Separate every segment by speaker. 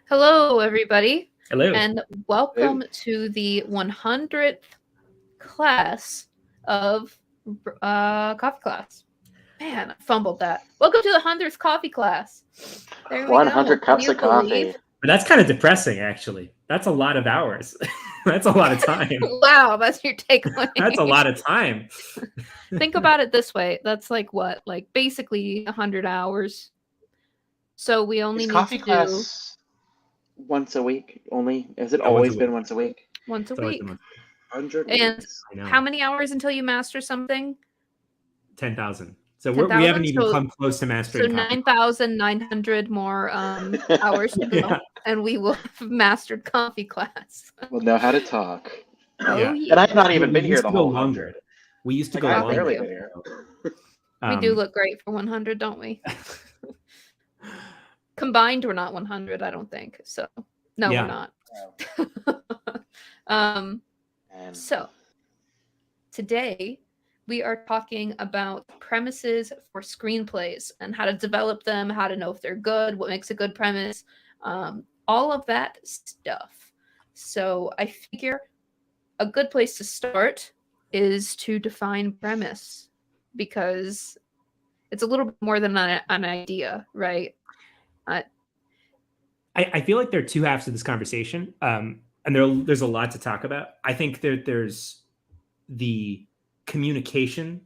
Speaker 1: Hello, everybody,
Speaker 2: Hello.
Speaker 1: and welcome to the 100th class of coffee class. Man, I fumbled that. Welcome to the 100th coffee class. There we go.
Speaker 3: 100
Speaker 1: Can
Speaker 3: cups
Speaker 1: you
Speaker 3: of coffee.
Speaker 1: believe?
Speaker 2: But that's kind of depressing, actually. That's a lot of hours. That's a lot of time.
Speaker 1: Wow, that's your takeaway.
Speaker 2: That's a lot of time.
Speaker 1: Think about it this way. That's like what? Like basically 100 hours. So we only
Speaker 3: Is
Speaker 1: need
Speaker 3: coffee
Speaker 1: to do
Speaker 3: class once a week only? Has it
Speaker 2: Oh, once a
Speaker 3: always
Speaker 2: week.
Speaker 3: been once a week?
Speaker 1: once a
Speaker 2: It's always
Speaker 1: week.
Speaker 2: been
Speaker 3: 100
Speaker 1: And
Speaker 3: weeks.
Speaker 2: I know.
Speaker 1: how many hours until you master something?
Speaker 2: 10,000. So we haven't
Speaker 1: 10,000?
Speaker 2: even come close to mastering
Speaker 1: So
Speaker 2: coffee.
Speaker 1: 9,900 more hours to go,
Speaker 2: Yeah.
Speaker 1: and we will have mastered coffee class.
Speaker 3: We'll know how to talk.
Speaker 1: Oh
Speaker 2: Yeah.
Speaker 1: yeah,
Speaker 3: And I've not
Speaker 2: We
Speaker 3: even been here
Speaker 2: used
Speaker 3: the
Speaker 2: to go
Speaker 3: whole
Speaker 2: longer.
Speaker 3: 100.
Speaker 2: We used to
Speaker 3: Like,
Speaker 2: go
Speaker 3: I've
Speaker 1: Oh, thank
Speaker 2: longer.
Speaker 3: barely
Speaker 1: you.
Speaker 3: been here.
Speaker 1: We do look great for 100, don't we? Combined, we're not 100, I don't think. So no, we're
Speaker 2: Yeah.
Speaker 1: not.
Speaker 3: And
Speaker 1: So today we are talking about premises for screenplays and how to develop them, how to know if they're good, what makes a good premise, all of that stuff. So I figure a good place to start is to define premise because it's a little bit more than an idea, right?
Speaker 2: I feel like there are two halves to this conversation. And there's a lot to talk about. I think there's the communication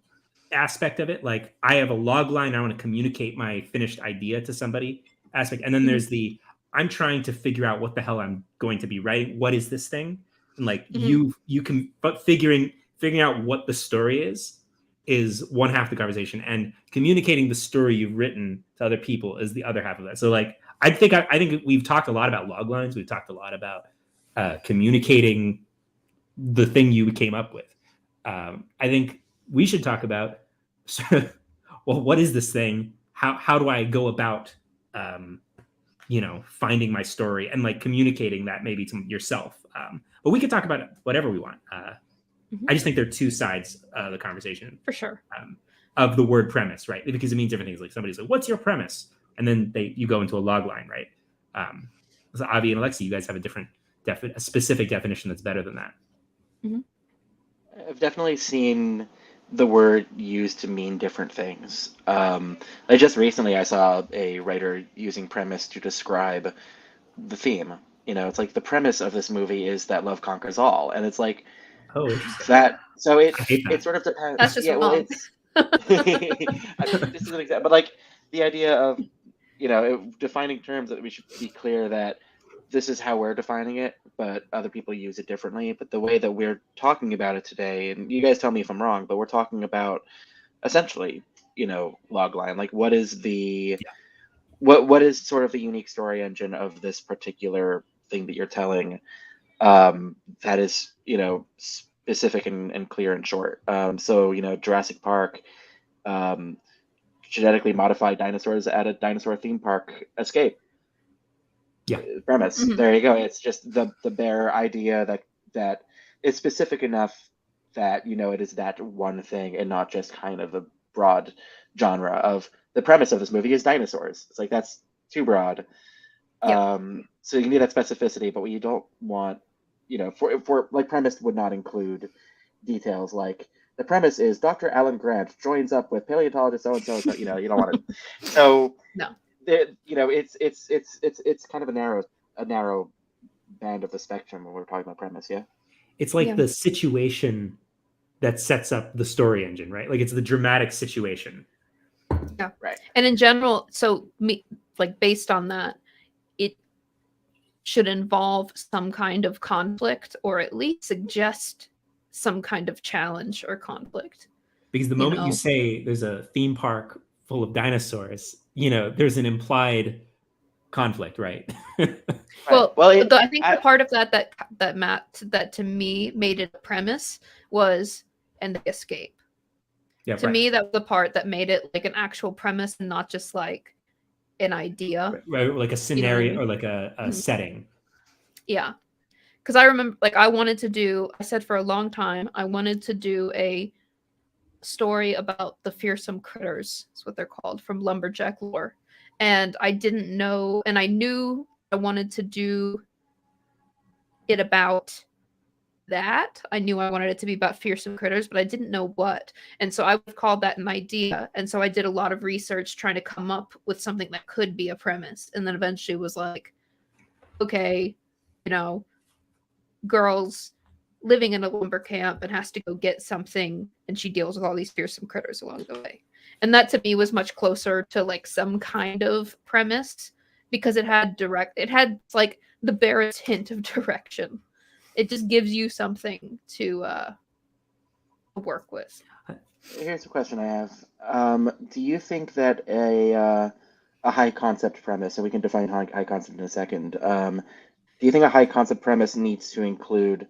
Speaker 2: aspect of it. Like I have a log line, I want to communicate my finished idea to somebody aspect. And then there's the I'm trying to figure out what the hell I'm going to be writing. What is this thing? And like you can but figuring out what the story is one half of the conversation. And communicating the story you've written to other people is the other half of that. So like I think we've talked a lot about log lines. We've talked a lot about communicating the thing you came up with. I think we should talk about well, what is this thing? How do I go about finding my story and like communicating that maybe to yourself? But we could talk about whatever we want. I just think there are two sides of the conversation.
Speaker 1: For sure.
Speaker 2: Of the word premise, right? Because it means different things. Like somebody's like, "What's your premise?" And then you go into a log line, right? So Avi and Alexie, you guys have a specific definition that's better than that.
Speaker 3: I've definitely seen the word used to mean different things. Like just recently, I saw a writer using premise to describe the theme. It's like the premise of this movie is that love conquers all, and it's like
Speaker 2: Oh, interesting.
Speaker 3: that. So
Speaker 2: I hate that.
Speaker 3: it sort of depends.
Speaker 1: That's just
Speaker 3: Yeah, well,
Speaker 1: wrong.
Speaker 3: it's. I mean, this is an example, but like the idea of defining terms, that we should be clear that this is how we're defining it, but other people use it differently. But the way that we're talking about it today, and you guys tell me if I'm wrong, but we're talking about essentially, logline. Like, what is what is sort of the unique story engine of this particular thing that you're telling? That is, specific and clear and short. So, Jurassic Park, genetically modified dinosaurs at a dinosaur theme park escape.
Speaker 2: Yeah.
Speaker 3: Premise. There you go. It's just the bare idea that it's specific enough that it is that one thing and not just kind of a broad genre of the premise of this movie is dinosaurs. It's like that's too broad.
Speaker 1: Yep.
Speaker 3: So you need that specificity, but what you don't want, for like premise would not include details like the premise is Dr. Alan Grant joins up with paleontologist so and so. You don't want it. So
Speaker 1: No.
Speaker 3: it's kind of a narrow band of the spectrum when we're talking about premise. Yeah.
Speaker 2: It's like the situation that sets up the story engine, right? Like it's the dramatic situation.
Speaker 1: Yeah.
Speaker 3: Right.
Speaker 1: And in general, so based on that, it should involve some kind of conflict or at least suggest some kind of challenge or conflict.
Speaker 2: Because the moment you say there's a theme park full of dinosaurs, there's an implied conflict, right?
Speaker 1: Well, I think the part of that to me made it a premise was, and they escape. Yeah, to me, that was the part that made it like an actual premise and not just like an idea.
Speaker 2: Right, like a scenario or like a setting.
Speaker 1: Yeah. Because I remember, like, I said for a long time, I wanted to do a story about the fearsome critters, is what they're called, from lumberjack lore. And I didn't know, and I knew I wanted to do it about that. I knew I wanted it to be about fearsome critters, but I didn't know what. And so I would call that an idea. And so I did a lot of research trying to come up with something that could be a premise. And then eventually was like, okay, you know, girls living in a lumber camp and has to go get something, and she deals with all these fearsome critters along the way. And that to me was much closer to like some kind of premise, because it had like the barest hint of direction. It just gives you something to work with.
Speaker 3: Here's a question I have. Do you think that a high concept premise, and we can define high concept in a second, do you think a high concept premise needs to include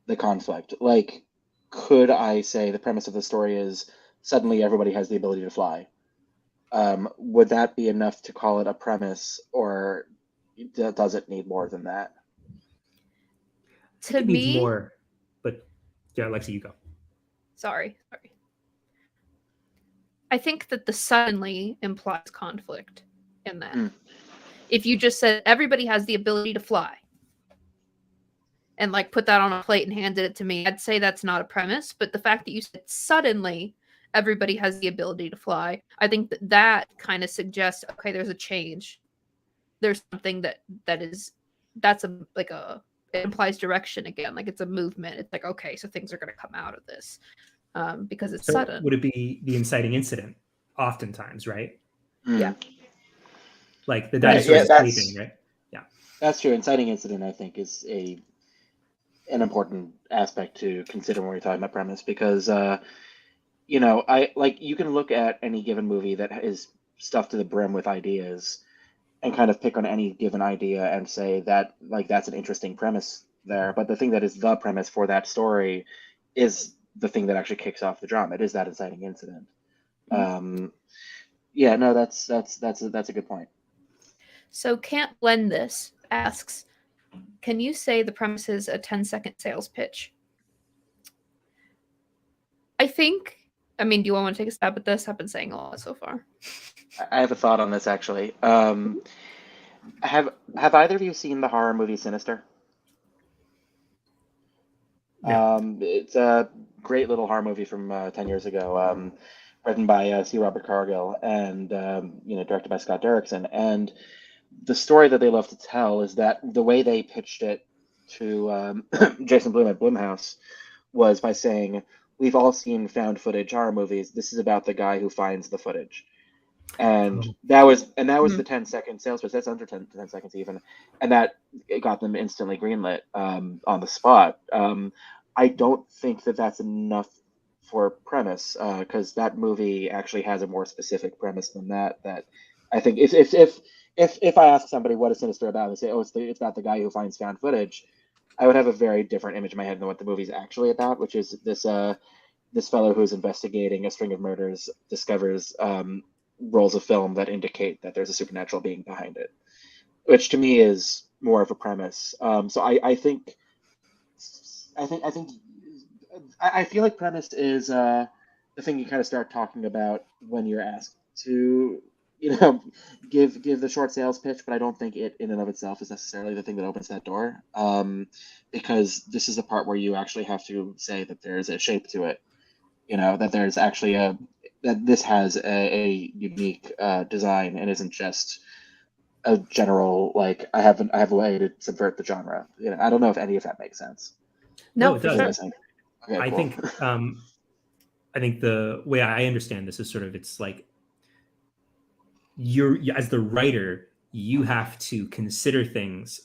Speaker 3: the conflict? Like, could I say the premise of the story is suddenly everybody has the ability to fly? Would that be enough to call it a premise, or does it need more than that?
Speaker 1: To
Speaker 2: it
Speaker 1: me,
Speaker 2: needs more, but yeah, Alexie, you go.
Speaker 1: Sorry. I think that the suddenly implies conflict in that. If you just said everybody has the ability to fly, and like put that on a plate and handed it to me, I'd say that's not a premise. But the fact that you said suddenly everybody has the ability to fly, I think that kind of suggests, okay, there's a change. There's something it implies direction again. Like it's a movement. It's like, okay, so things are going to come out of this because it's sudden.
Speaker 2: Would it be the inciting incident? Oftentimes, right?
Speaker 1: Yeah.
Speaker 2: Like the dinosaurs sleeping, right? Yeah.
Speaker 3: That's true. Inciting incident, I think, is an important aspect to consider when we're talking about premise, because you can look at any given movie that is stuffed to the brim with ideas and kind of pick on any given idea and say that like that's an interesting premise there, but the thing that is the premise for that story is the thing that actually kicks off the drama. It is that inciting incident. Yeah, no, that's a good point.
Speaker 1: So Can't Blend This asks, can you say the premise is a 10-second sales pitch? I mean, do you want to take a stab at this? I've been saying a lot so far.
Speaker 3: I have a thought on this, actually. Have either of you seen the horror movie Sinister?
Speaker 2: No.
Speaker 3: It's a great little horror movie from 10 years ago, written by C. Robert Cargill and directed by Scott Derrickson. And the story that they love to tell is that the way they pitched it to Jason Blum at Blumhouse was by saying, we've all seen found footage horror movies. This is about the guy who finds the footage. And that was the 10-second sales pitch. That's under 10 seconds even. And that it got them instantly greenlit on the spot. I don't think that that's enough for premise, because that movie actually has a more specific premise than that. That I think if I ask somebody what is Sinister about, they say, oh, it's about the guy who finds found footage, I would have a very different image in my head than what the movie's actually about, which is this fellow who's investigating a string of murders discovers rolls of film that indicate that there's a supernatural being behind it, which to me is more of a premise. So I feel like premise is the thing you kind of start talking about when you're asked to give the short sales pitch, but I don't think it in and of itself is necessarily the thing that opens that door, because this is the part where you actually have to say that there's a shape to it, that there's actually that this has a unique design and isn't just a general like I have a way to subvert the genre. I don't know if any of that makes sense.
Speaker 1: No,
Speaker 2: it
Speaker 1: for
Speaker 2: does.
Speaker 1: sure.
Speaker 3: Okay,
Speaker 2: I
Speaker 3: cool.
Speaker 2: think the way I understand this is sort of, it's like you're as the writer, you have to consider things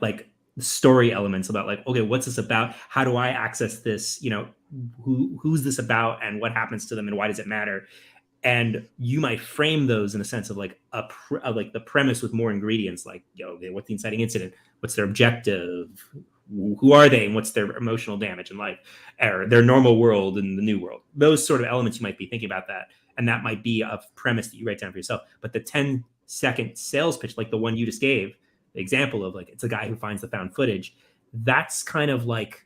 Speaker 2: like story elements about like, okay, what's this about? How do I access this? Who's this about, and what happens to them, and why does it matter? And you might frame those in a sense of like like the premise with more ingredients, like, what's the inciting incident? What's their objective? Who are they, and what's their emotional damage in life, or their normal world and the new world? Those sort of elements you might be thinking about that, and that might be a premise that you write down for yourself. But the 10-second sales pitch, like the one you just gave, the example of like it's a guy who finds the found footage, that's kind of like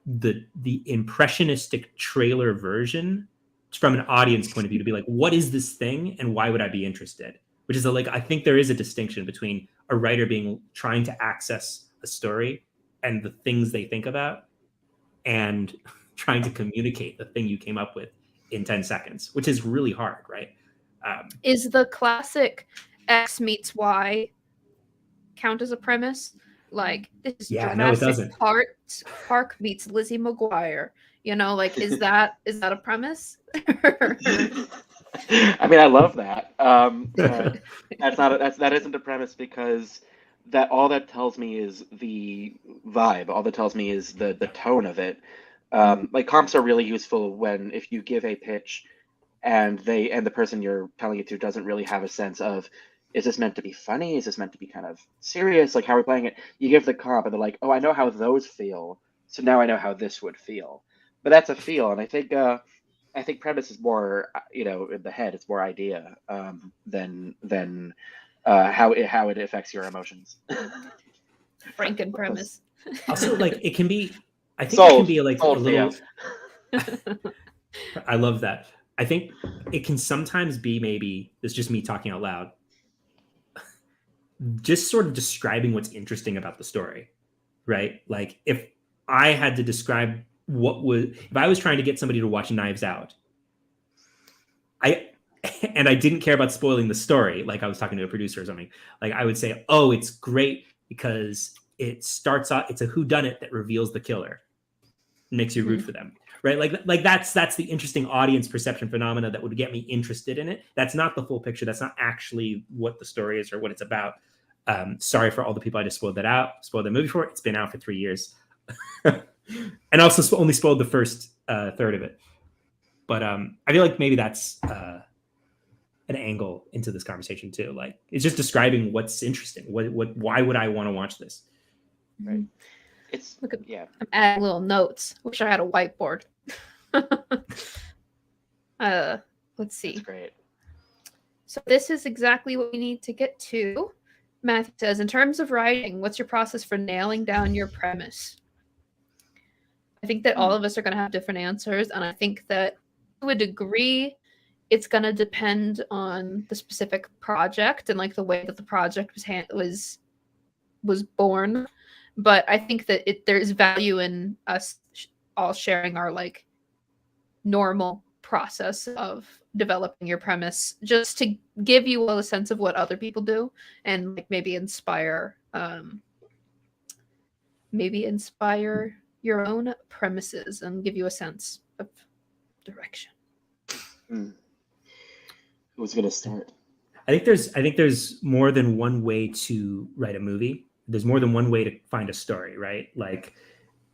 Speaker 2: the impressionistic trailer version from an audience point of view, to be like, what is this thing and why would I be interested? Which is I think there is a distinction between a writer trying to access a story and the things they think about and trying to communicate the thing you came up with in 10 seconds, which is really hard, right?
Speaker 1: Is the classic X meets Y count as a premise? Like, this is
Speaker 2: Yeah, no, it
Speaker 1: Jurassic
Speaker 2: doesn't.
Speaker 1: Park meets Lizzie McGuire. You know, like, is that a premise?
Speaker 3: I mean, I love that, but that isn't a premise, because that all that tells me is the vibe. All that tells me is the tone of it. Like, comps are really useful when, if you give a pitch and the person you're telling it to doesn't really have a sense of, is this meant to be funny? Is this meant to be kind of serious? Like, how are we playing it? You give the comp and they're like, oh, I know how those feel, so now I know how this would feel. But that's a feel, and I think premise is more, in the head. It's more idea, than how it affects your emotions.
Speaker 1: Franken premise.
Speaker 2: Also, like, it can be, I think
Speaker 3: Sold.
Speaker 2: it can be like
Speaker 3: Sold,
Speaker 2: a little,
Speaker 3: CF.
Speaker 2: I love that. I think it can sometimes be, maybe it's just me talking out loud, just sort of describing what's interesting about the story, right? Like, if I had to describe if I was trying to get somebody to watch Knives Out, and I didn't care about spoiling the story, like I was talking to a producer or something, like I would say, oh, it's great because it starts out, it's a whodunit that reveals the killer, makes you root for them, right? Like that's the interesting audience perception phenomena that would get me interested in it. That's not the full picture. That's not actually what the story is or what it's about. Sorry for all the people I just spoiled the movie for. It's been out for 3 years. And also only spoiled the first third of it. But I feel like maybe that's an angle into this conversation too. Like, it's just describing what's interesting. Why would I want to watch this?
Speaker 3: Right.
Speaker 1: I'm adding little notes. Wish I had a whiteboard. Let's see.
Speaker 3: That's great.
Speaker 1: So this is exactly what we need to get to. Matthew says, in terms of writing, what's your process for nailing down your premise? I think that all of us are going to have different answers, and I think that to a degree, it's going to depend on the specific project and like the way that the project was born. But I think that there's value in us all sharing our like normal process of developing your premise, just to give you all a sense of what other people do and like maybe inspire your own premises and give you a sense of direction.
Speaker 3: Who's gonna start?
Speaker 2: I think there's more than one way to write a movie. There's more than one way to find a story, right? Like,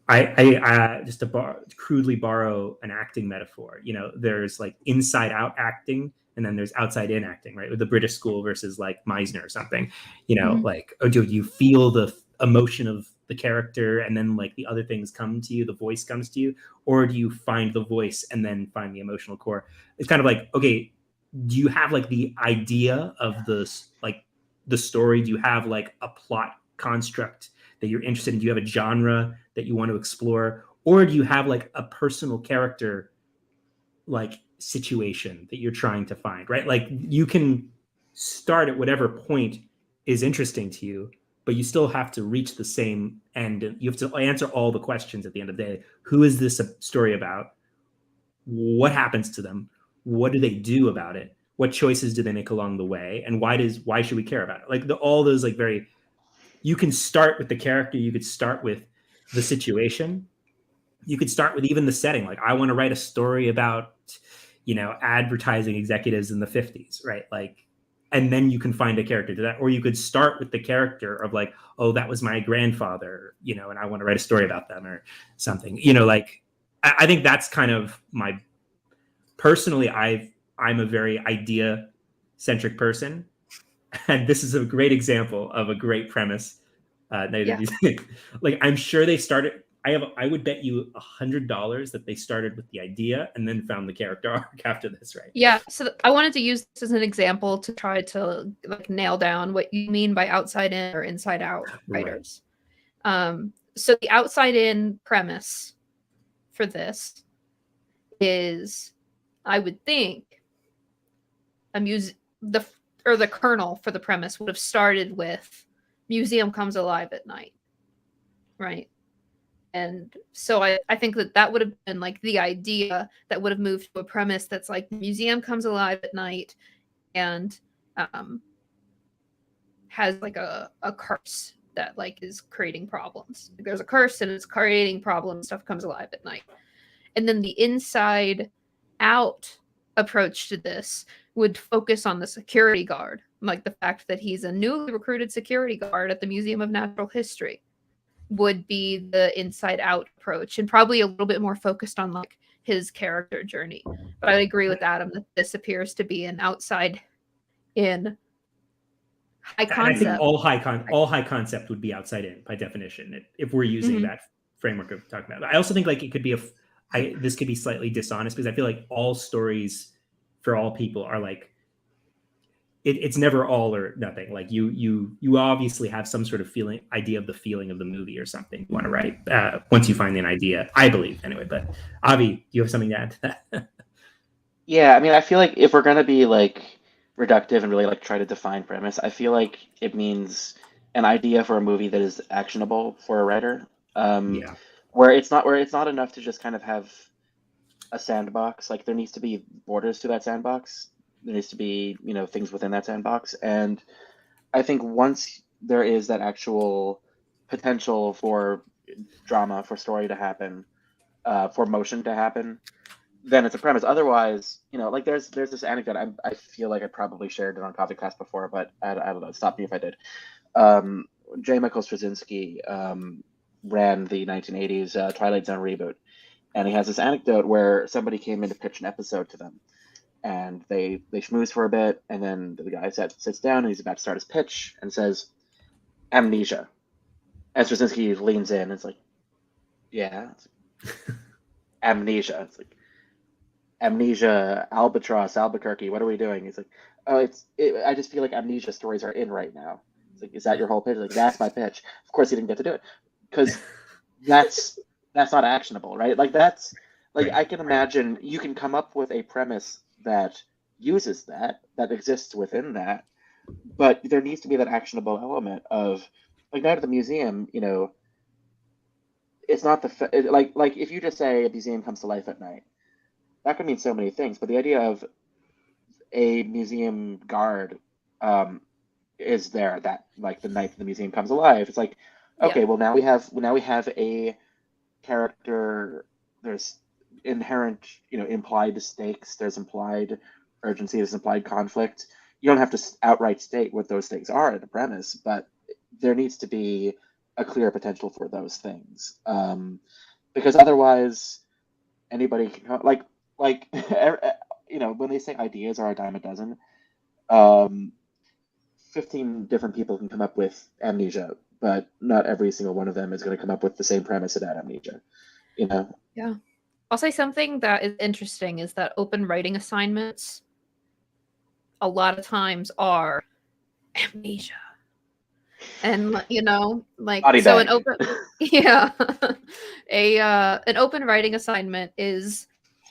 Speaker 2: I just to crudely borrow an acting metaphor, there's like inside out acting, and then there's outside in acting, right? With the British school versus like Meisner or something, like, oh, do you feel the emotion of the character and then like the other things come to you, the voice comes to you, or do you find the voice and then find the emotional core? It's kind of like, okay, do you have like the idea of the story? Do you have like a plot construct that you're interested in? Do you have a genre that you want to explore, or do you have like a personal character like situation that you're trying to find, right? Like, you can start at whatever point is interesting to you, but you still have to reach the same end. You have to answer all the questions at the end of the day. Who is this a story about? What happens to them? What do they do about it? What choices do they make along the way? And why should we care about it? Like, all those like you can start with the character. You could start with the situation. You could start with even the setting. Like, I want to write a story about, advertising executives in the 50s, right? Like, and then you can find a character to that. Or you could start with the character of like, oh, that was my grandfather, and I want to write a story about them or something, like, I think that's kind of my, personally, I'm a very idea centric person. And this is a great example of a great premise. Like, I'm sure they started. I would bet you $100 that they started with the idea and then found the character arc after this, right?
Speaker 1: Yeah. So I wanted to use this as an example to try to like nail down what you mean by outside in or inside out writers. Right. So the outside in premise for this is, I would think, the kernel for the premise would have started with museum comes alive at night, right? And so I think that would have been like the idea that would have moved to a premise that's like the museum comes alive at night and has like a curse that like is creating problems. Like, there's a curse and it's creating problems, stuff comes alive at night. And then the inside out approach to this would focus on the security guard, like the fact that he's a newly recruited security guard at the Museum of Natural History would be the inside out approach, and probably a little bit more focused on like his character journey. But I agree with Adam that this appears to be an outside in high concept.
Speaker 2: And I think all high concept would be outside in by definition if we're using that framework of talking about it. I also think like it could be this could be slightly dishonest because I feel like all stories for all people are like it's never all or nothing. Like you obviously have some sort of idea of the feeling of the movie or something you want to write once you find an idea, I believe anyway. But Avi, do you have something to add to that?
Speaker 3: Yeah, I mean, I feel like if we're gonna be like reductive and really like try to define premise, I feel like it means an idea for a movie that is actionable for a writer. Where it's not enough to just kind of have a sandbox. Like there needs to be borders to that sandbox. There needs to be, things within that sandbox. And I think once there is that actual potential for drama, for story to happen, for motion to happen, then it's a premise. Otherwise, like there's this anecdote. I feel like I probably shared it on Coffee Class before, but I don't know. Stop me if I did. J. Michael Straczynski ran the 1980s Twilight Zone reboot, and he has this anecdote where somebody came in to pitch an episode to them, and they schmooze for a bit, and then the guy sits down and he's about to start his pitch and says, "Amnesia." And Straczynski leans in and it's like, "Yeah, amnesia." It's like, amnesia, albatross, Albuquerque. What are we doing? He's like, "Oh, I just feel like amnesia stories are in right now." It's like, "Is that your whole pitch?" Like, "That's my pitch." Of course, he didn't get to do it because that's not actionable, right? Like that's like I can imagine you can come up with a premise that uses that exists within that, but there needs to be that actionable element of like Night at the Museum. It's not like if you just say a museum comes to life at night, that could mean so many things. But the idea of a museum guard is there that like the night the museum comes alive. It's like, okay, well now we have a character. There's inherent, implied stakes. There's implied urgency. There's implied conflict. You don't have to outright state what those things are in the premise, but there needs to be a clear potential for those things, because otherwise, anybody can like when they say ideas are a dime a dozen, 15 different people can come up with amnesia, but not every single one of them is going to come up with the same premise about amnesia.
Speaker 1: Yeah. I'll say something that is interesting is that open writing assignments a lot of times are amnesia. And like
Speaker 3: Body
Speaker 1: so
Speaker 3: bag.
Speaker 1: an open an open writing assignment is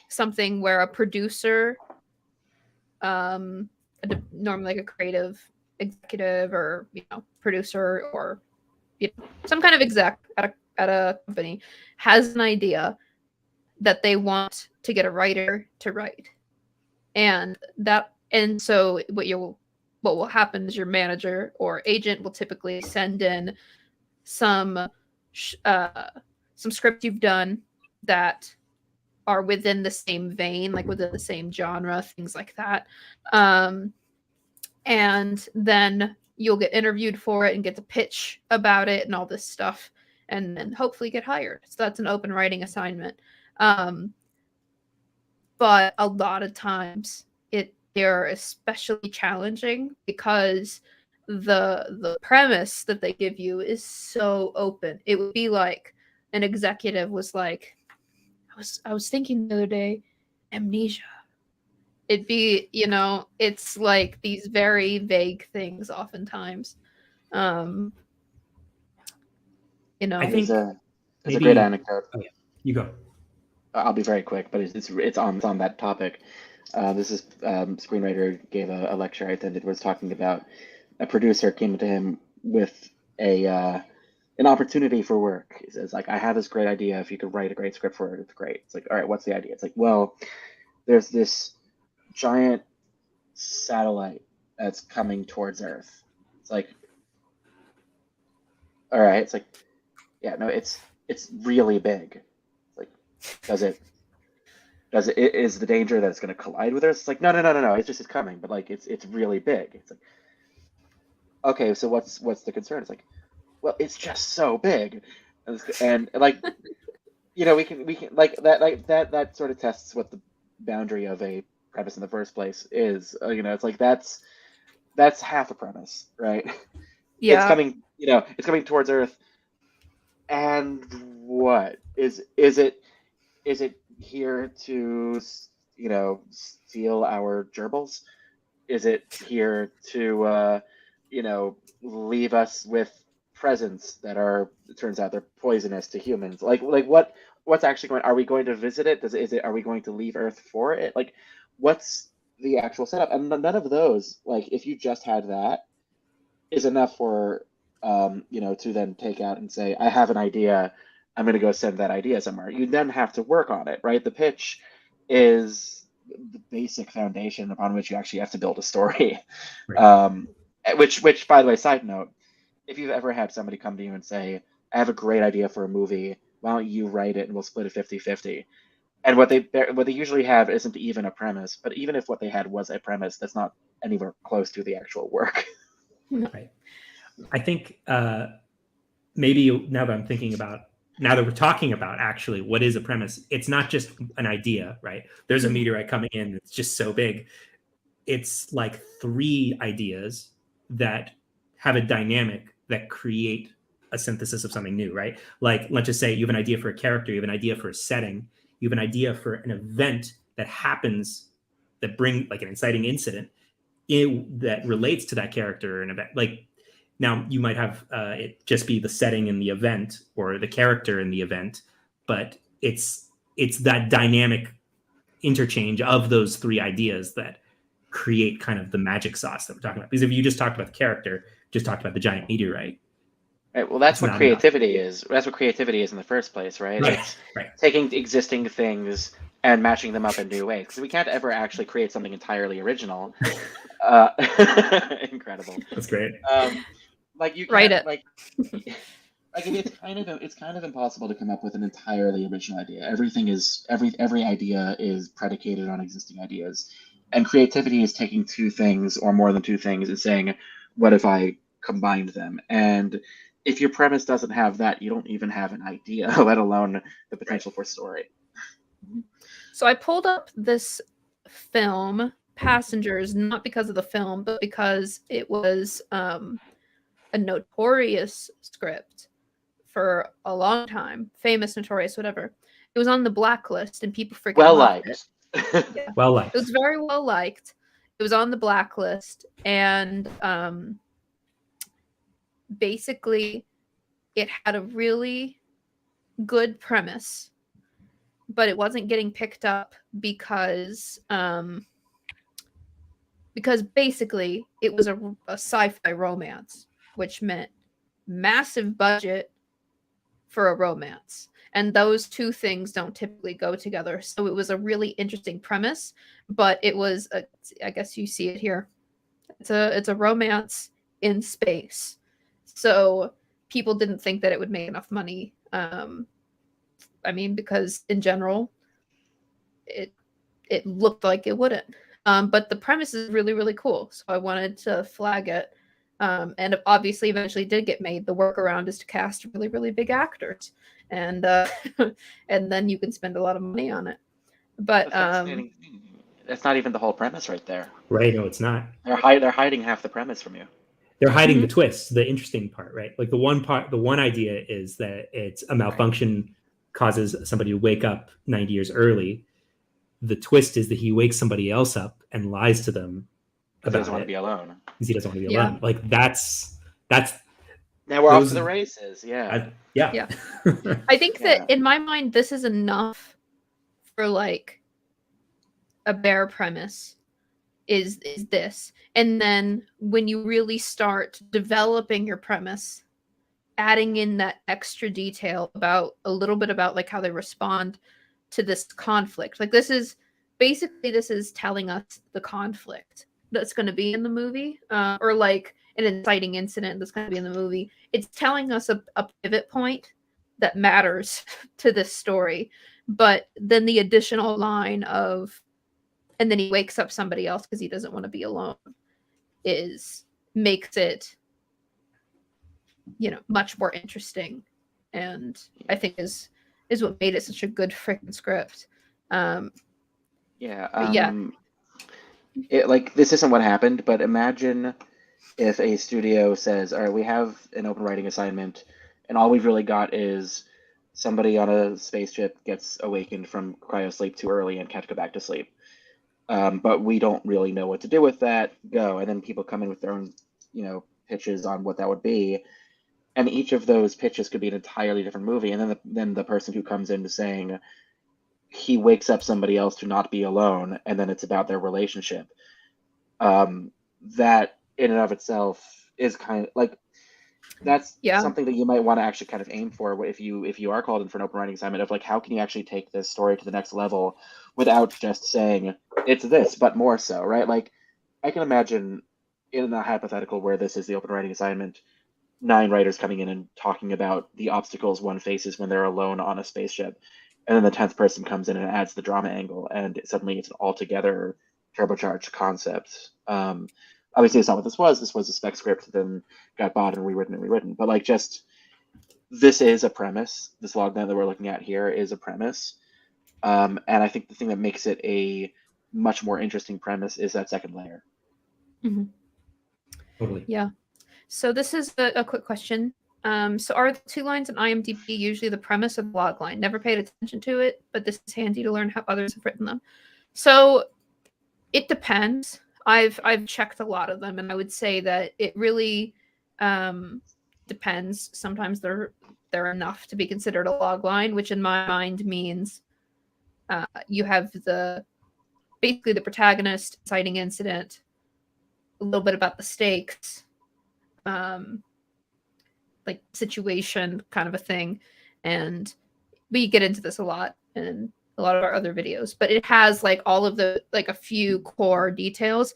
Speaker 1: something where a producer normally like a creative executive or producer or some kind of exec at a company has an idea that they want to get a writer to write, and so what will happen is your manager or agent will typically send in some scripts you've done that are within the same vein, like within the same genre, things like that, and then you'll get interviewed for it and get to pitch about it and all this stuff, and then hopefully get hired. So that's an open writing assignment. But a lot of times they're especially challenging because the premise that they give you is so open. It would be like an executive was like, I was thinking the other day, amnesia. It'd be, it's like these very vague things oftentimes.
Speaker 2: I think
Speaker 3: it's a great anecdote.
Speaker 2: Oh, yeah. You go.
Speaker 3: I'll be very quick, but it's on that topic. This is screenwriter gave a lecture I attended, was talking about a producer came to him with an opportunity for work. It's like, I have this great idea. If you could write a great script for it, it's great. It's like, all right, what's the idea? It's like, well, there's this giant satellite that's coming towards Earth. It's like, all right. It's like, yeah, no, it's really big. It's like, is the danger that it's going to collide with Earth? It's like, no. It's coming, but like, it's really big. It's like, okay, so what's the concern? It's like, well, it's just so big, and like, we can like that sort of tests what the boundary of a premise in the first place is. It's like that's half a premise, right?
Speaker 1: Yeah.
Speaker 3: It's coming towards Earth, and what is it here to steal our gerbils? Is it here to leave us with presents that it turns out they're poisonous to humans? Like what's actually going? Are we going to visit it? Are we going to leave Earth for it? Like, what's the actual setup? And none of those, like, if you just had that, is enough for to then take out and say, I have an idea, I'm going to go send that idea somewhere. You then have to work on it, right? The pitch is the basic foundation upon which you actually have to build a story.
Speaker 2: Right.
Speaker 3: Which, by the way, side note, if you've ever had somebody come to you and say, I have a great idea for a movie, why don't you write it and we'll split it 50-50? And what they usually have isn't even a premise, but even if what they had was a premise, that's not anywhere close to the actual work.
Speaker 2: Right. I think maybe now that we're talking about actually what is a premise, it's not just an idea, right? There's a meteorite coming in, it's just so big. It's like 3 ideas that have a dynamic that create a synthesis of something new, right? Like, let's just say you have an idea for a character, you have an idea for a setting, you have an idea for an event that happens that bring like an inciting incident that relates to that character or an event. Like, now you might have it just be the setting in the event or the character in the event, but it's that dynamic interchange of those 3 ideas that create kind of the magic sauce that we're talking about. Because if you just talked about the character, just talked about the giant meteorite.
Speaker 3: Right. Well, that's what creativity is. That's what creativity is in the first place, right?
Speaker 2: Right.
Speaker 3: It's
Speaker 2: right.
Speaker 3: taking existing things and matching them up in new ways. Because we can't ever actually create something entirely original. Incredible.
Speaker 2: That's great.
Speaker 3: Like, you can't
Speaker 1: Write it.
Speaker 3: like it's kind of impossible to come up with an entirely original idea. Every idea is predicated on existing ideas, and creativity is taking 2 things or more than 2 things and saying, what if I combined them? And if your premise doesn't have that, you don't even have an idea, let alone the potential for story.
Speaker 1: So I pulled up this film, Passengers, not because of the film, but because it was a notorious script for a long time, famous, notorious, whatever. It was on the blacklist, and people freaking loved it. Yeah.
Speaker 2: Well liked.
Speaker 1: It was very well liked. It was on the blacklist, and basically, it had a really good premise, but it wasn't getting picked up because basically it was a sci-fi romance, which meant massive budget for a romance, and those 2 things don't typically go together. So it was a really interesting premise, but it was I guess you see it here. It's a romance in space, so people didn't think that it would make enough money. I mean, because in general, it looked like it wouldn't. But the premise is really, really cool, so I wanted to flag it. And obviously, eventually did get made. The workaround is to cast really, really big actors, and and then you can spend a lot of money on it. But
Speaker 3: that's not even the whole premise right there.
Speaker 2: Right? No, it's not.
Speaker 3: They're hiding half the premise from you.
Speaker 2: They're hiding the twist, the interesting part, right? Like the one idea is that it's a malfunction causes somebody to wake up 90 years early. The twist is that he wakes somebody else up and lies to them about
Speaker 3: he doesn't want to be alone.
Speaker 2: Because he doesn't want to be alone. Like that's
Speaker 3: now we're off to the races. Yeah.
Speaker 1: Yeah. I think that in my mind, this is enough for like a bare premise. Is this, and then when you really start developing your premise, adding in that extra detail about a little bit about like how they respond to this conflict. Like this is telling us the conflict that's going to be in the movie, or like an inciting incident that's going to be in the movie. It's telling us a pivot point that matters to this story. But then the additional line of, and then he wakes up somebody else because he doesn't want to be alone, makes it, much more interesting, and I think is what made it such a good freaking script.
Speaker 3: This isn't what happened, but imagine if a studio says, all right, we have an open writing assignment, and all we've really got is somebody on a spaceship gets awakened from cryosleep too early and can't go back to sleep. But we don't really know what to do with that. Go. And then people come in with their own, pitches on what that would be. And each of those pitches could be an entirely different movie. And then the person who comes in saying he wakes up somebody else to not be alone, and then it's about their relationship. That in and of itself is kind of like, that's something that you might want to actually kind of aim for if you are called in for an open writing assignment, of like, how can you actually take this story to the next level without just saying it's this but more so, right? Like, I can imagine in a hypothetical where this is the open writing assignment, 9 writers coming in and talking about the obstacles one faces when they're alone on a spaceship, and then the 10th person comes in and adds the drama angle, and suddenly it's an altogether turbocharged concept. Obviously, it's not what this was. This was a spec script, then got bought and rewritten. But like, just, this is a premise. This logline that we're looking at here is a premise. And I think the thing that makes it a much more interesting premise is that second layer.
Speaker 1: Mm-hmm.
Speaker 2: Totally.
Speaker 1: Yeah. So this is a quick question. So are the 2 lines in IMDb usually the premise of the logline? Never paid attention to it, but this is handy to learn how others have written them. So it depends. I've checked a lot of them, and I would say that it really depends. Sometimes they're enough to be considered a logline, which in my mind means you have basically the protagonist, inciting incident, a little bit about the stakes, like situation kind of a thing, and we get into this a lot in a lot of our other videos, but it has like all of the, like, a few core details.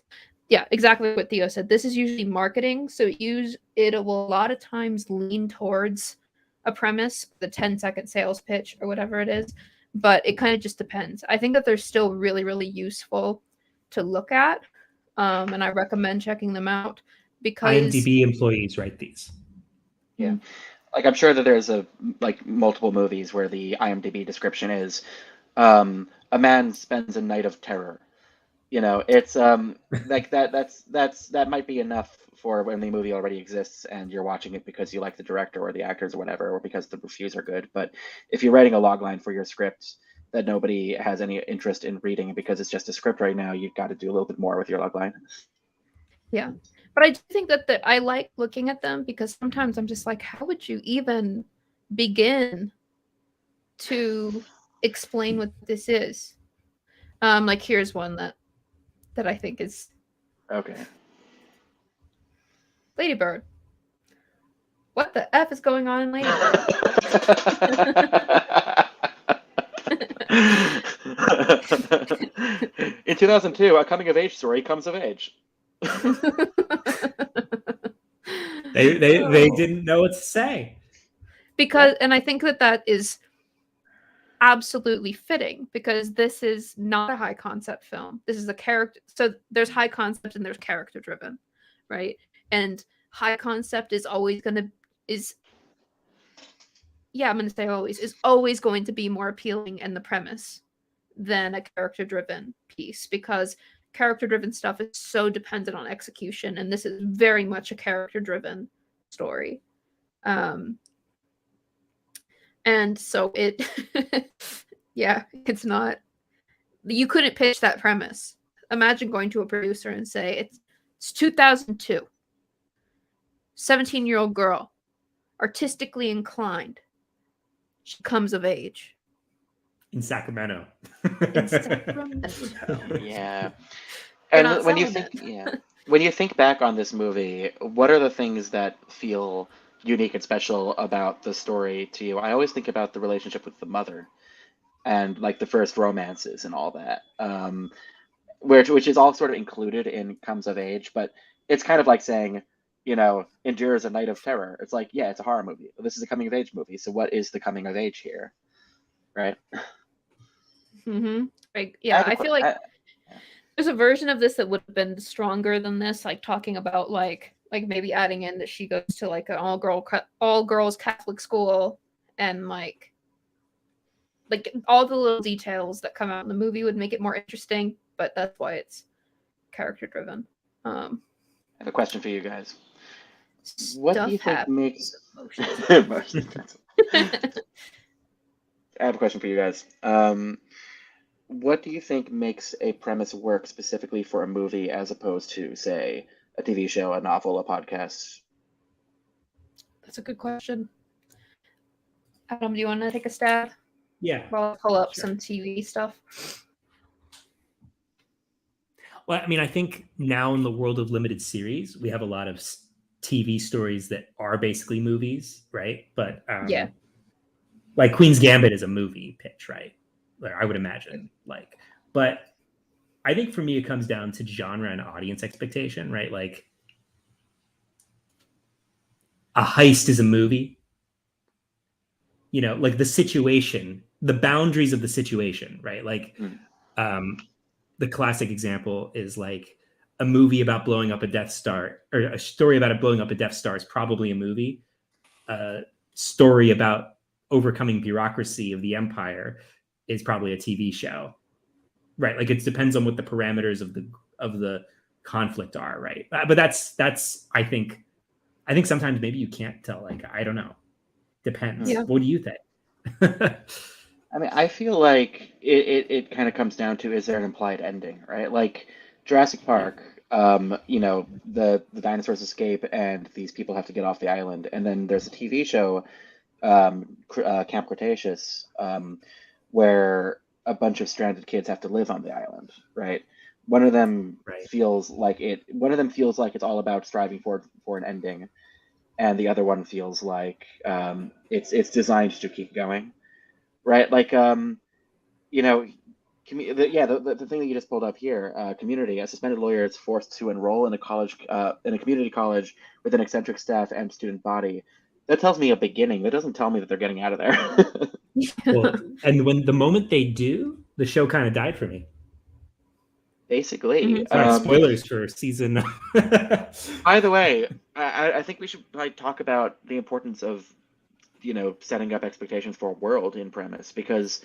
Speaker 1: Yeah, exactly what Theo said. This is usually marketing, so it will a lot of times lean towards a premise, the 10-second sales pitch or whatever it is, but it kind of just depends. I think that they're still really, really useful to look at, and I recommend checking them out because
Speaker 2: IMDb employees write these.
Speaker 3: Yeah. Like, I'm sure that there's multiple movies where the IMDb description is, a man spends a night of terror. It's like that might be enough for when the movie already exists and you're watching it because you like the director or the actors or whatever, or because the reviews are good. But if you're writing a logline for your script that nobody has any interest in reading because it's just a script right now, you've got to do a little bit more with your logline.
Speaker 1: Yeah. But I do think that I like looking at them because sometimes I'm just like, how would you even begin to explain what this is? Like, here's one that I think is
Speaker 3: okay.
Speaker 1: Ladybird. What the F is going on in Ladybird?
Speaker 3: In 2002, a coming-of-age story comes of age.
Speaker 2: They didn't know what to say.
Speaker 1: Because, and I think that is absolutely fitting because this is not a high concept film. This is a character. So there's high concept and there's character driven, right? And high concept is always going to is always going to be more appealing in the premise than a character driven piece, because character driven stuff is so dependent on execution, and this is very much a character driven story. And so it it's not, you couldn't pitch that premise. Imagine going to a producer and say it's 2002, 17-year-old girl, artistically inclined, she comes of age
Speaker 2: in Sacramento.
Speaker 3: Yeah. And when you think back on this movie, what are the things that feel unique and special about the story to you, I always think about the relationship with the mother and like the first romances and all that, which is all sort of included in comes of age, but it's kind of like saying, endures a night of terror. It's like, yeah, it's a horror movie. This is a coming of age movie. So what is the coming of age here, right?
Speaker 1: I feel like there's a version of this that would have been stronger than this, like talking about like maybe adding in that she goes to like an all girls Catholic school, and like all the little details that come out in the movie would make it more interesting, but that's why it's character driven.
Speaker 3: I have a question for you guys. What do you think makes I have a question for you guys. What do you think makes a premise work specifically for a movie as opposed to, say, a TV show, a novel, a podcast?
Speaker 1: That's a good question. Adam, do you want to take a stab?
Speaker 2: Yeah.
Speaker 1: While I pull up some TV stuff.
Speaker 2: Well, I mean, I think now in the world of limited series, we have a lot of TV stories that are basically movies, right? But like Queen's Gambit is a movie pitch, right? Like I would imagine, but I think for me it comes down to genre and audience expectation, right? Like a heist is a movie, like the situation, the boundaries of the situation, right? Like the classic example is like a movie about blowing up a Death Star, or a story about it blowing up a Death Star is probably a movie. A story about overcoming bureaucracy of the Empire is probably a TV show, right? Like it depends on what the parameters of the conflict are, right? But that's I think sometimes maybe you can't tell. Like I don't know, depends.
Speaker 1: Yeah.
Speaker 2: What do you think?
Speaker 3: I mean, I feel like it kind of comes down to, is there an implied ending, right? Like Jurassic Park, the dinosaurs escape and these people have to get off the island, and then there's a TV show, Camp Cretaceous, where a bunch of stranded kids have to live on the island, right? One of them feels like it's all about striving for an ending, and the other one feels like it's designed to keep going, right? Like the thing that you just pulled up here, Community. A suspended lawyer is forced to enroll in a community college with an eccentric staff and student body. That tells me a beginning. That doesn't tell me that they're getting out of there.
Speaker 2: Well, and when the moment they do, the show kind of died for me.
Speaker 3: Basically.
Speaker 2: Sorry, spoilers for season.
Speaker 3: By the way, I think we should talk about the importance of setting up expectations for a world in premise, because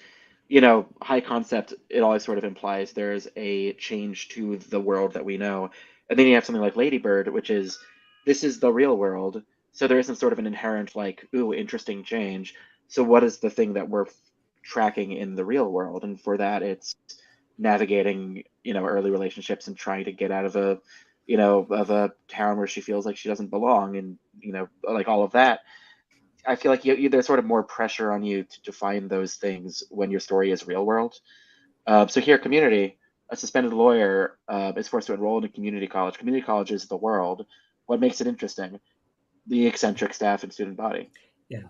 Speaker 3: high concept, it always sort of implies there's a change to the world that we know, and then you have something like Ladybird, which is, this is the real world, so there isn't sort of an inherent like, ooh, interesting change. So what is the thing that we're tracking in the real world? And for that, it's navigating early relationships and trying to get out of a town where she feels like she doesn't belong, and like all of that. I feel like there's sort of more pressure on you to define those things when your story is real world. So here, Community, a suspended lawyer is forced to enroll in a community college. Community college is the world. What makes it interesting? The eccentric staff and student body.
Speaker 2: Yeah.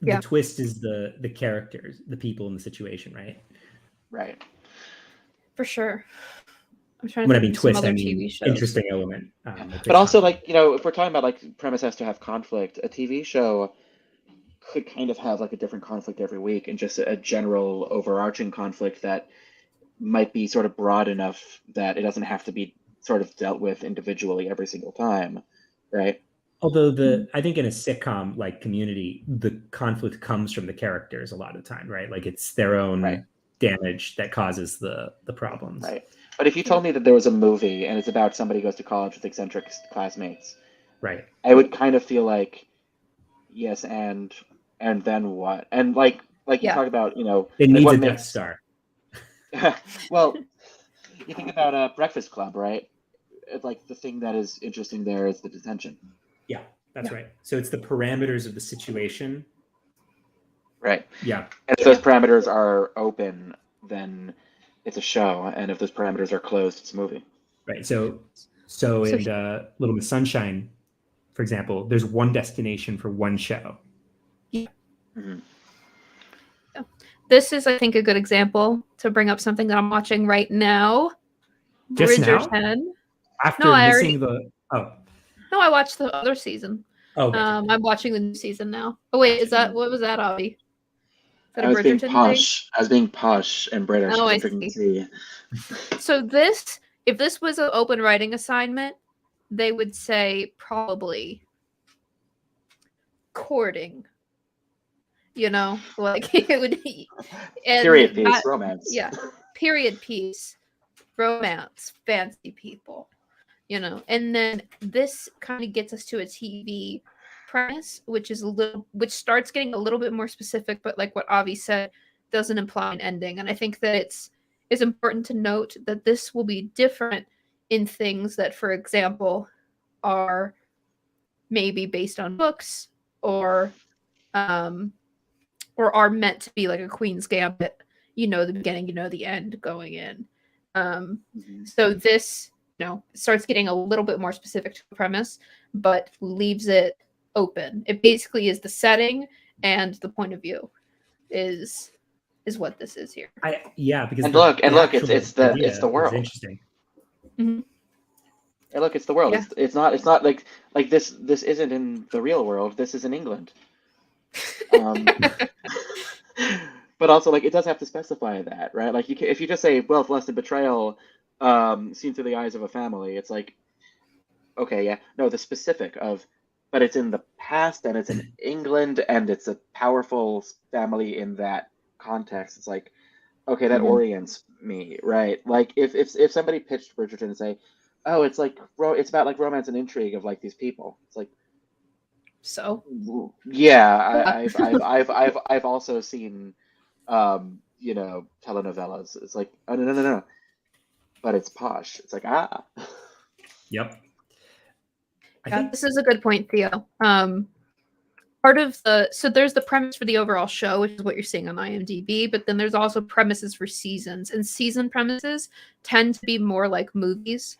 Speaker 2: The twist is the characters, the people in the situation, right?
Speaker 3: Right.
Speaker 1: For sure. I'm trying to think of some other TV shows.
Speaker 2: Interesting element.
Speaker 3: But also, like, if we're talking about like premise has to have conflict, a TV show could kind of have like a different conflict every week, and just a general overarching conflict that might be sort of broad enough that it doesn't have to be sort of dealt with individually every single time, right?
Speaker 2: Although I think in a sitcom like Community, the conflict comes from the characters a lot of the time, right? Like it's their own damage that causes the problems.
Speaker 3: Right. But if you told me that there was a movie and it's about somebody who goes to college with eccentric classmates,
Speaker 2: right,
Speaker 3: I would kind of feel like, yes, and then what? And like you talk about,
Speaker 2: it needs a Death Star.
Speaker 3: Well, you think about Breakfast Club, right? It's like the thing that is interesting there is the detention.
Speaker 2: Yeah, that's right. So it's the parameters of the situation.
Speaker 3: Right.
Speaker 2: Yeah.
Speaker 3: And if those parameters are open, then it's a show, and if those parameters are closed, it's a movie.
Speaker 2: Right. So in Little Miss Sunshine, for example, there's one destination for one show.
Speaker 3: Mhm.
Speaker 1: This is, I think, a good example to bring up something that I'm watching right now.
Speaker 2: Just now?
Speaker 1: Bridgerton.
Speaker 2: After
Speaker 1: No, I
Speaker 2: missing
Speaker 1: already.
Speaker 2: oh,
Speaker 1: No, I watched the other season.
Speaker 2: oh, gotcha.
Speaker 1: I'm watching the new season now. Oh wait, is that what was that, Avi? Is that
Speaker 3: I
Speaker 1: a
Speaker 3: was being
Speaker 1: Bridgerton thing?
Speaker 3: posh. I was being posh and British
Speaker 1: Oh,
Speaker 3: because
Speaker 1: I
Speaker 3: I'm drinking
Speaker 1: see.
Speaker 3: tea.
Speaker 1: So this, if this was an open writing assignment, they would say probably courting. You know, like it would be. And
Speaker 3: Period piece,
Speaker 1: that,
Speaker 3: romance.
Speaker 1: yeah, period piece, romance, fancy people. You know, and then this kind of gets us to a TV premise, which starts getting a little bit more specific, but like what Avi said, doesn't imply an ending. And I think that it's important to note that this will be different in things that, for example, are maybe based on books or are meant to be like a Queen's Gambit. You know the beginning, you know the end going in. So this, starts getting a little bit more specific to the premise, but leaves it open. It basically is the setting and the point of view is what this is here.
Speaker 2: Because
Speaker 3: And look, it's
Speaker 2: the
Speaker 3: the world.
Speaker 2: interesting.
Speaker 1: Mm-hmm.
Speaker 3: And look, it's the world.
Speaker 1: Yeah.
Speaker 3: It's not like this isn't in the real world. This is in England. But also, like, it does have to specify that, right? Like, if you just say wealth, lust, and betrayal, seen through the eyes of a family, it's like, okay, yeah, no, the specific of, but it's in the past and it's in England and it's a powerful family in that context. It's like, okay, that orients me, right? Like, if somebody pitched Bridgerton and say, oh, it's like it's about like romance and intrigue of like these people, it's like,
Speaker 1: so
Speaker 3: yeah, I've also seen telenovelas. It's like, oh no, but it's posh. It's like,
Speaker 2: Yep. I
Speaker 1: yeah,
Speaker 2: think
Speaker 1: this is a good point, Theo. Part of so there's the premise for the overall show, which is what you're seeing on IMDb, but then there's also premises for seasons, and season premises tend to be more like movies,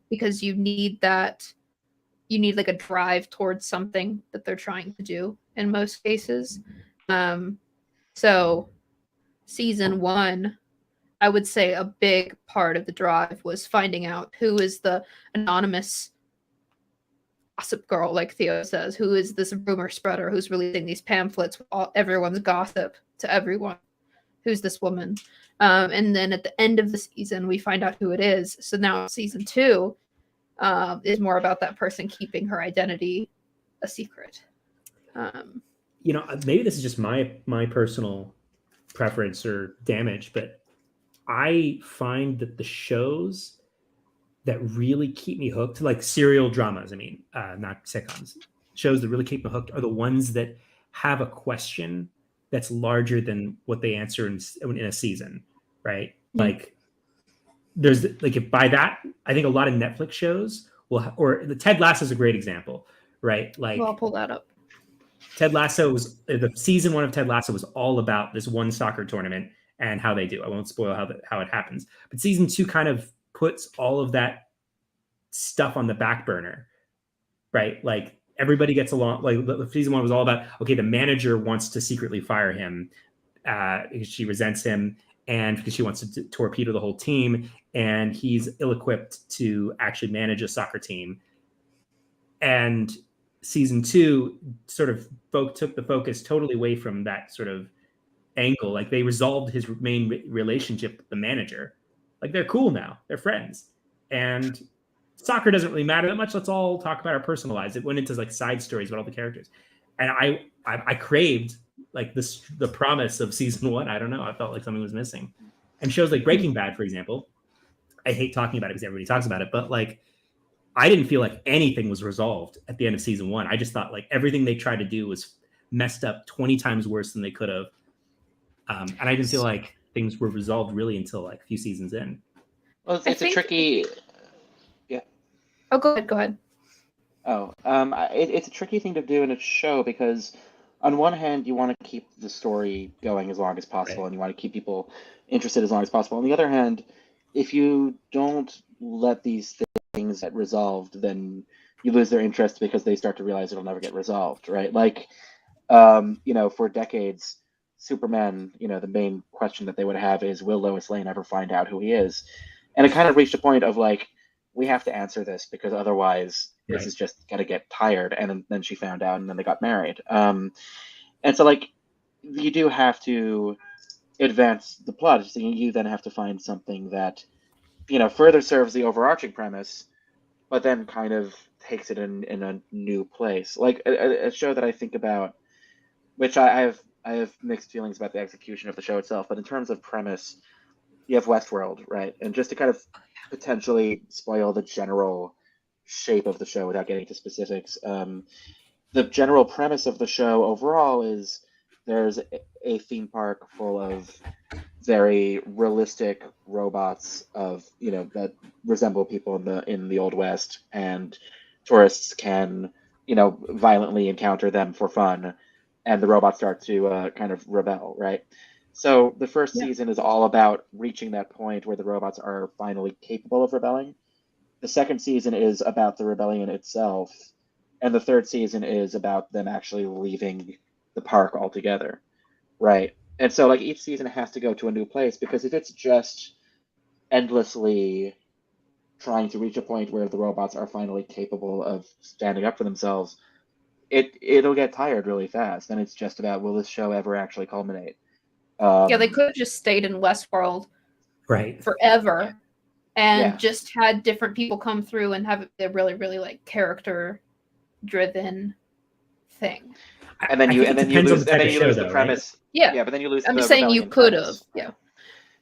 Speaker 1: because you need like a drive towards something that they're trying to do in most cases. So season 1, I would say a big part of the drive was finding out who is the anonymous gossip girl, like Theo says, who is this rumor spreader who's releasing these pamphlets with everyone's gossip to everyone. Who's this woman? And then at the end of the season, we find out who it is. So now season 2 is more about that person keeping her identity a secret.
Speaker 2: Maybe this is just my personal preference or damage, but I find that the shows that really keep me hooked, like serial dramas, not sitcoms, shows that really keep me hooked are the ones that have a question that's larger than what they answer in a season, right? Mm-hmm. Like there's like, if by that, I think a lot of Netflix shows or the Ted Lasso is a great example, right? Like,
Speaker 1: well, I'll pull that up.
Speaker 2: Ted Lasso was the season 1 of Ted Lasso was all about this one soccer tournament and how they do. I won't spoil how it happens, but season 2 kind of puts all of that stuff on the back burner, right? Like everybody gets along. Like season 1 was all about, okay, the manager wants to secretly fire him because she resents him and because she wants to torpedo the whole team, and he's ill-equipped to actually manage a soccer team. And season 2 sort of took the focus totally away from that sort of angle. Like they resolved his main relationship with the manager. Like they're cool now, they're friends, and soccer doesn't really matter that much. Let's all talk about our personal lives. It went into like side stories about all the characters, and I craved like the promise of season 1. I don't know. I felt like something was missing. And shows like Breaking Bad, for example, I hate talking about it because everybody talks about it, but like I didn't feel like anything was resolved at the end of season 1. I just thought like everything they tried to do was messed up 20 times worse than they could have. And I didn't feel like things were resolved really until like a few seasons in.
Speaker 3: Well, it's a tricky. Yeah.
Speaker 1: Oh, go ahead.
Speaker 3: Oh, it's a tricky thing to do in a show because, on one hand, you want to keep the story going as long as possible, right, and you want to keep people interested as long as possible. On the other hand, if you don't let these things get resolved, then you lose their interest because they start to realize it'll never get resolved, right? Like, for decades, Superman, the main question that they would have is, will Lois Lane ever find out who he is? And it kind of reached a point of like, we have to answer this because otherwise this
Speaker 2: Right.
Speaker 3: is just going to get tired. And then she found out, and then they got married. And so like, you do have to advance the plot. So you then have to find something that, further serves the overarching premise, but then kind of takes it in a new place. Like a show that I think about, which I have mixed feelings about the execution of the show itself, but in terms of premise, you have Westworld, right? And just to kind of potentially spoil the general shape of the show without getting into specifics, the general premise of the show overall is there's a theme park full of very realistic robots that resemble people in the Old West, and tourists can violently encounter them for fun, and the robots start to kind of rebel, right? So the first
Speaker 1: Yeah.
Speaker 3: season is all about reaching that point where the robots are finally capable of rebelling. The second season is about the rebellion itself, and the third season is about them actually leaving the park altogether, right? And so like each season has to go to a new place, because if it's just endlessly trying to reach a point where the robots are finally capable of standing up for themselves, it'll get tired really fast. And it's just about, will this show ever actually culminate?
Speaker 1: Yeah, they could have just stayed in Westworld
Speaker 2: Right.
Speaker 1: forever and
Speaker 3: Yeah.
Speaker 1: just had different people come through and have a really, really like character driven thing.
Speaker 3: And then you lose the
Speaker 2: Right?
Speaker 3: premise.
Speaker 1: Yeah.
Speaker 3: Yeah, but then you lose
Speaker 1: I'm
Speaker 3: the
Speaker 1: just saying you
Speaker 3: rebellion
Speaker 1: could have.
Speaker 3: premise.
Speaker 1: Yeah.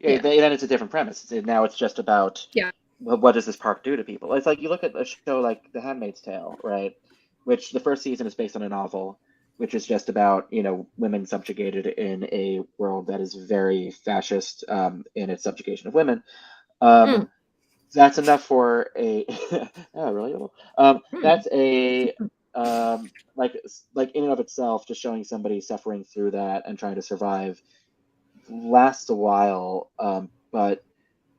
Speaker 3: Yeah. Then it's a different premise. Now it's just about,
Speaker 1: Yeah.
Speaker 3: what does this park do to people? It's like you look at a show like The Handmaid's Tale, right? Which the first season is based on a novel, which is just about women subjugated in a world that is very fascist in its subjugation of women. That's enough for a oh, really? That's a like in and of itself, just showing somebody suffering through that and trying to survive lasts a while, but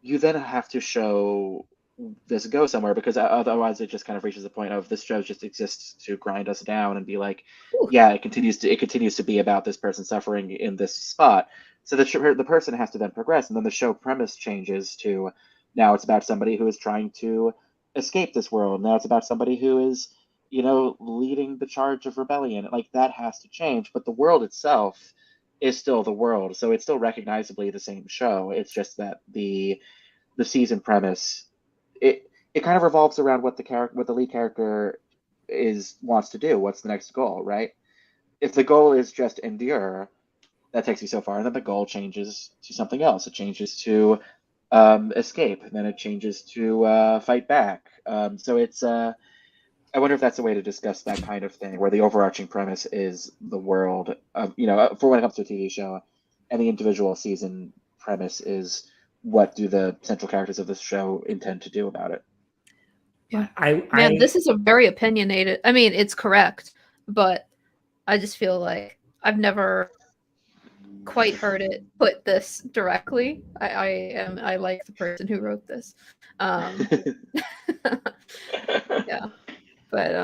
Speaker 3: you then have to show this go somewhere, because otherwise it just kind of reaches the point of, this show just exists to grind us down and be like,
Speaker 1: Ooh.
Speaker 3: yeah, it continues to be about this person suffering in this spot. So the person has to then progress, and then the show premise changes to, now it's about somebody who is trying to escape this world. Now it's about somebody who is leading the charge of rebellion. Like, that has to change, but the world itself is still the world, so it's still recognizably the same show. It's just that the season premise, it kind of revolves around what the lead character wants to do. What's the next goal, right? If the goal is just endure, that takes you so far, and then the goal changes to something else. It changes to escape, and then it changes to fight back. So it's I wonder if that's a way to discuss that kind of thing, where the overarching premise is the world of, for when it comes to a TV show, and the individual season premise is, what do the central characters of this show intend to do about it?
Speaker 1: Yeah. Man, this is a very opinionated. I mean, it's correct, but I just feel like I've never quite heard it put this directly. I like the person who wrote this. Yeah. But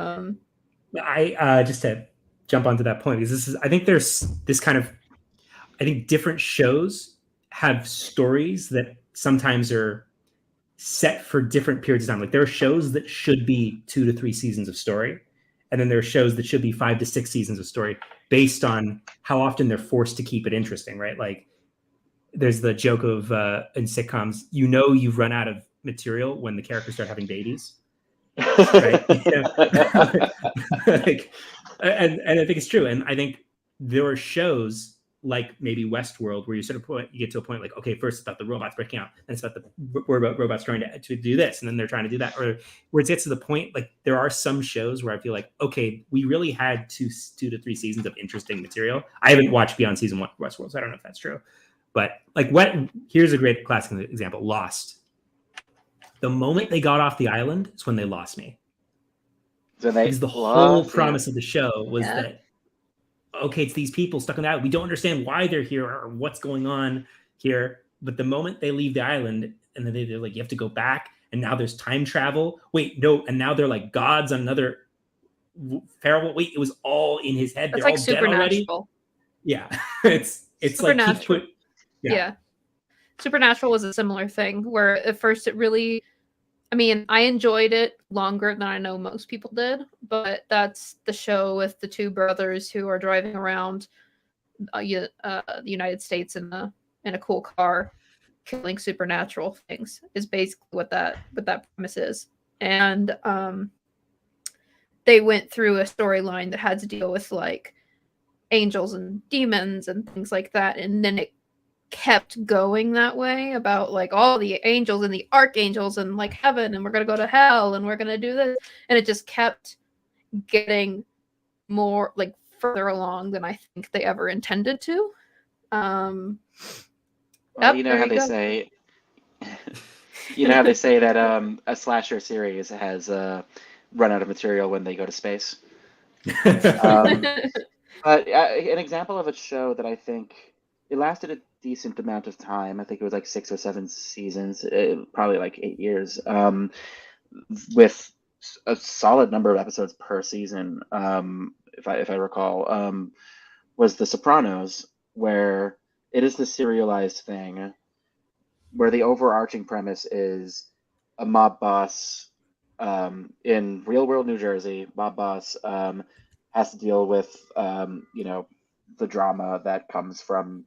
Speaker 2: I just to jump onto that point, because I think there's this kind of, I think different shows have stories that sometimes are set for different periods of time. Like, there are shows that should be 2 to 3 seasons of story, and then there are shows that should be 5 to 6 seasons of story, based on how often they're forced to keep it interesting, right? Like, there's the joke of in sitcoms, you've run out of material when the characters start having babies. Right? Like, and I think it's true. And I think there are shows like maybe Westworld, where you get to a point like, okay, first it's about the robots breaking out, and it's about the robots trying to do this, and then they're trying to do that, or where it gets to the point, like, there are some shows where I feel like, okay, we really had 2 to 3 seasons of interesting material. I haven't watched beyond season 1 of Westworld, so I don't know if that's true. But like, here's a great classic example: Lost. The moment they got off the island is when they lost me. Because the whole promise of the show was that, okay, it's these people stuck on the island. We don't understand why they're here or what's going on here. But the moment they leave the island, and then they're like, you have to go back, and now there's time travel. Wait, no, and now they're like gods on another parable. Wait, it was all in his head.
Speaker 1: That's
Speaker 2: They're
Speaker 1: like
Speaker 2: all dead already.
Speaker 1: Supernatural.
Speaker 2: Yeah, it's like he
Speaker 1: Supernatural.
Speaker 2: put.
Speaker 1: Yeah. Supernatural was a similar thing where at first it really, I mean, I enjoyed it longer than I know most people did, but that's the show with the two brothers who are driving around the United States in a cool car, killing supernatural things. Is basically what that premise is, and they went through a storyline that had to deal with like angels and demons and things like that, and then it kept going that way about like all the angels and the archangels and like heaven, and we're gonna go to hell and we're gonna do this, and it just kept getting more like further along than I think they ever intended to.
Speaker 3: Well,
Speaker 1: Yep,
Speaker 3: you know
Speaker 1: there
Speaker 3: how
Speaker 1: you
Speaker 3: they
Speaker 1: go.
Speaker 3: say, you know how they say that a slasher series has run out of material when they go to space. But an example of a show that I think it lasted a decent amount of time. I think it was like 6 or 7 seasons, probably like 8 years, with a solid number of episodes per season. If I recall, was The Sopranos, where it is the serialized thing, where the overarching premise is a mob boss in real world New Jersey. Mob boss has to deal with the drama that comes from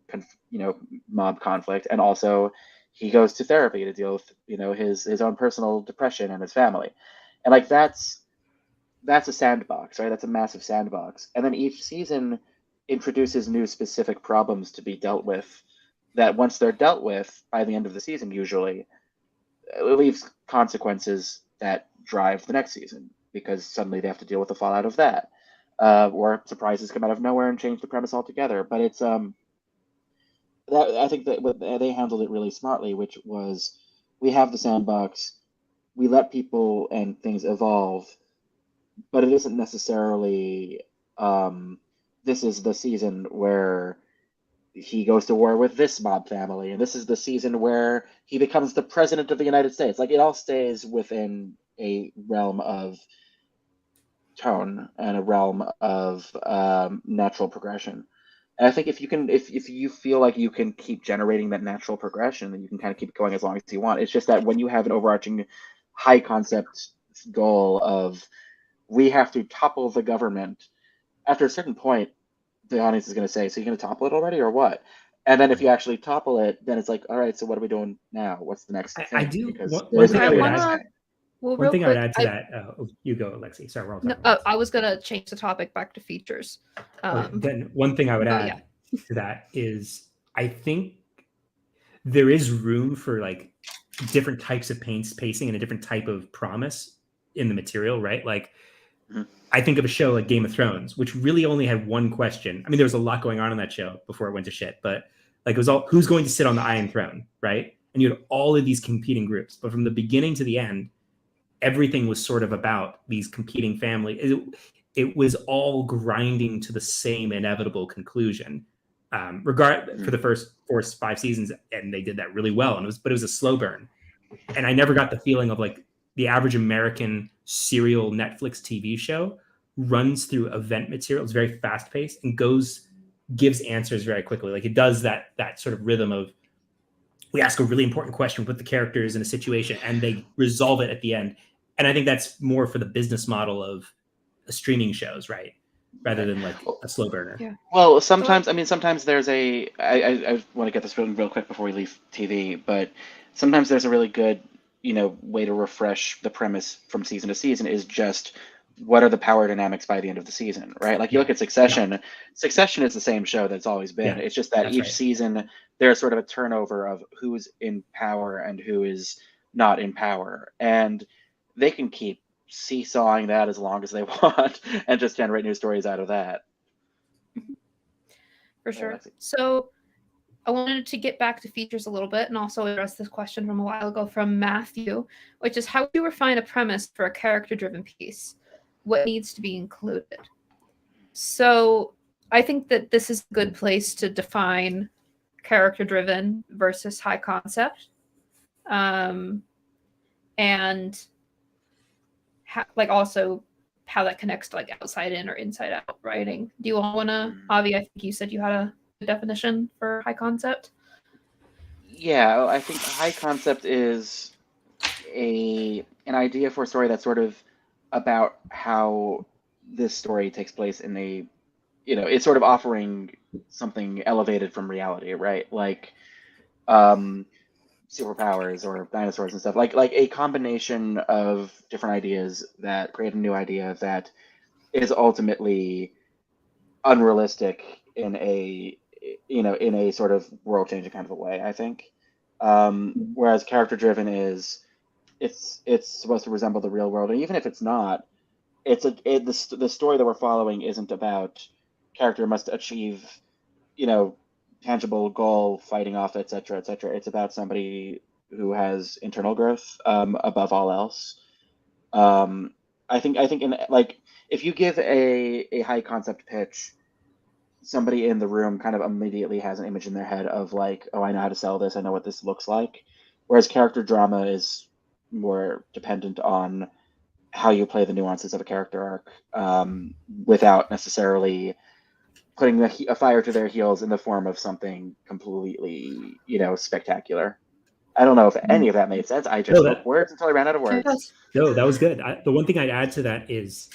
Speaker 3: mob conflict, and also he goes to therapy to deal with his own personal depression and his family, and like that's a sandbox, right? That's a massive sandbox, and then each season introduces new specific problems to be dealt with. That once they're dealt with by the end of the season, usually it leaves consequences that drive the next season because suddenly they have to deal with the fallout of that, or surprises come out of nowhere and change the premise altogether. But it's that I think that they handled it really smartly, which was we have the sandbox, we let people and things evolve, but it isn't necessarily this is the season where he goes to war with this mob family, and this is the season where he becomes the president of the United States. Like it all stays within a realm of tone and a realm of natural progression. And I think if you feel like you can keep generating that natural progression, then you can kind of keep it going as long as you want. It's just that when you have an overarching high concept goal of we have to topple the government, after a certain point, the audience is going to say, so you're going to topple it already or what? And then if you actually topple it, then it's like, all right, so what are we doing now? What's the next thing?
Speaker 2: I do
Speaker 3: Because
Speaker 2: one thing
Speaker 1: I
Speaker 2: I would
Speaker 1: wanna-
Speaker 2: add.
Speaker 1: Well,
Speaker 2: One
Speaker 1: real
Speaker 2: thing I would
Speaker 1: quick,
Speaker 2: add to that. You go, Alexie. Sorry, we're all
Speaker 1: No,
Speaker 2: talking.
Speaker 1: I was gonna change the topic back to features.
Speaker 2: Then one thing I would add to that is I think there is room for like different types of pacing and a different type of promise in the material, right? Like I think of a show like Game of Thrones, which really only had one question. I mean, there was a lot going on in that show before it went to shit, but like it was all who's going to sit on the Iron Throne, right? And you had all of these competing groups, but from the beginning to the end, everything was sort of about these competing families. It was all grinding to the same inevitable conclusion. For the first 4 or 5 seasons, and they did that really well. And it was a slow burn, and I never got the feeling of like the average American serial Netflix TV show runs through event material. It's very fast paced and gives answers very quickly. Like it does that sort of rhythm of we ask a really important question with the characters in a situation and they resolve it at the end. And I think that's more for the business model of streaming shows, right? Rather than like a slow burner.
Speaker 1: Yeah.
Speaker 3: Well, sometimes there's I want to get this real quick before we leave TV, but sometimes there's a really good, way to refresh the premise from season to season is just what are the power dynamics by the end of the season, right? Like you look at Succession. Yeah. Succession is the same show that's always been. Yeah, it's just that each season there's sort of a turnover of who's in power and who is not in power, and they can keep seesawing that as long as they want and just generate new stories out of that.
Speaker 1: For sure. So I wanted to get back to features a little bit and also address this question from a while ago from Matthew, which is how would you refine a premise for a character-driven piece? What needs to be included? So I think that this is a good place to define character-driven versus high concept. and like also how that connects to like outside in or inside out writing. Do you all want to, Avi, I think you said you had a definition for high concept.
Speaker 3: Yeah, I think high concept is an idea for a story that's sort of about how this story takes place in a, it's sort of offering something elevated from reality, right? Like superpowers or dinosaurs and stuff. Like a combination of different ideas that create a new idea that is ultimately unrealistic in a in a sort of world changing kind of a way, I think. Whereas character driven is it's supposed to resemble the real world, and even if it's not, the story that we're following isn't about character must achieve tangible goal, fighting off, etc., etc. It's about somebody who has internal growth above all else. I think in like if you give a high concept pitch, somebody in the room kind of immediately has an image in their head of like, oh, I know how to sell this, I know what this looks like. Whereas character drama is more dependent on how you play the nuances of a character arc, without necessarily putting a fire to their heels in the form of something completely, spectacular. I don't know if any of that made sense. I just spoke words until I ran out of words.
Speaker 2: No, that was good. The one thing I'd add to that is,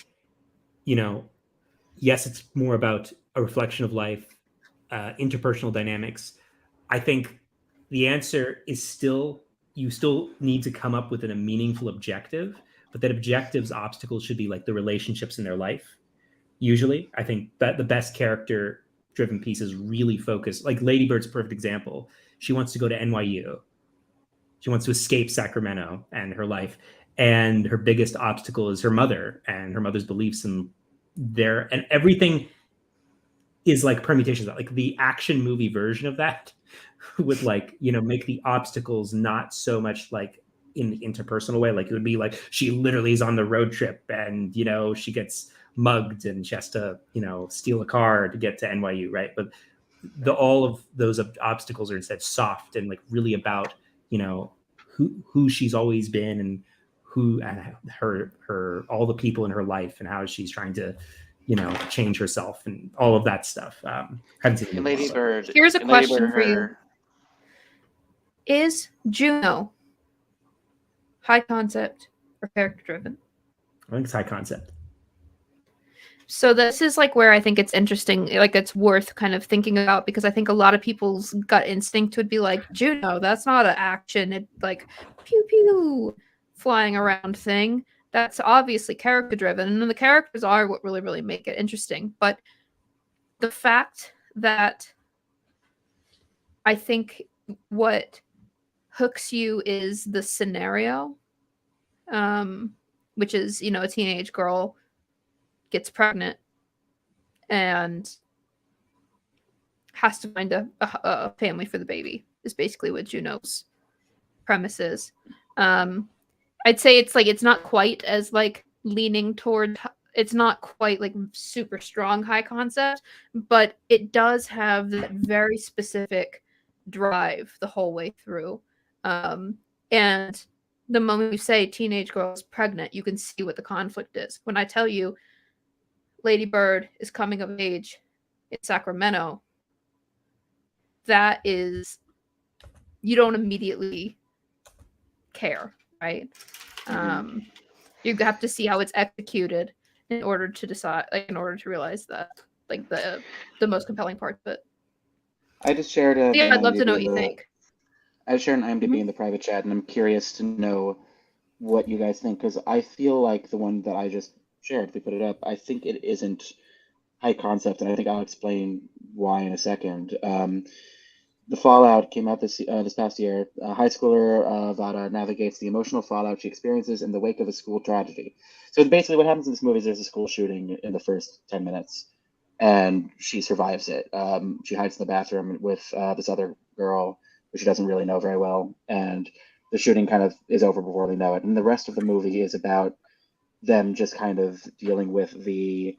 Speaker 2: yes, it's more about a reflection of life, interpersonal dynamics. I think the answer is you still need to come up with a meaningful objective, but that objective's obstacles should be like the relationships in their life. Usually, I think that the best character driven pieces really focus, like Lady Bird's a perfect example. She wants to go to NYU. She wants to escape Sacramento and her life. And her biggest obstacle is her mother and her mother's beliefs and and everything is like permutations of that. Like the action movie version of that would like, make the obstacles not so much like in the interpersonal way. Like it would be like she literally is on the road trip and, she gets mugged and she has to, steal a car to get to NYU, right? But all of those obstacles are instead soft and like really about, who she's always been and who and her all the people in her life and how she's trying to change herself and all of that stuff.
Speaker 3: Lady Bird.
Speaker 1: Here's a question for you: is Juno high concept or character driven?
Speaker 2: I think it's high concept.
Speaker 1: So this is like where I think it's interesting, like it's worth kind of thinking about, because I think a lot of people's gut instinct would be like, Juno, that's not an action, it like pew pew flying around thing. That's obviously character driven, and the characters are what really, really make it interesting. But the fact that I think what hooks you is the scenario, which is, a teenage girl gets pregnant and has to find a family for the baby, is basically what Juno's premise is. I'd say it's not quite as like leaning toward, it's not quite like super strong high concept, but it does have that very specific drive the whole way through. And the moment you say teenage girl is pregnant, you can see what the conflict is. When I tell you Lady Bird is coming of age in Sacramento, that is, you don't immediately care, right? You have to see how it's executed in order to decide, like in order to realize that, like the most compelling part of it.
Speaker 3: I just shared
Speaker 1: I'd love to know what you think.
Speaker 3: I shared an IMDb in the private chat, and I'm curious to know what you guys think, because I feel like the one that I just shared, if we put it up, I think it isn't high concept, and I think I'll explain why in a second. The Fallout came out this past year. A high schooler, Vada, navigates the emotional fallout she experiences in the wake of a school tragedy. So basically what happens in this movie is there's a school shooting in the first 10 minutes, and she survives it. She hides in the bathroom with this other girl who she doesn't really know very well, and the shooting kind of is over before they know it. And the rest of the movie is about them just kind of dealing with the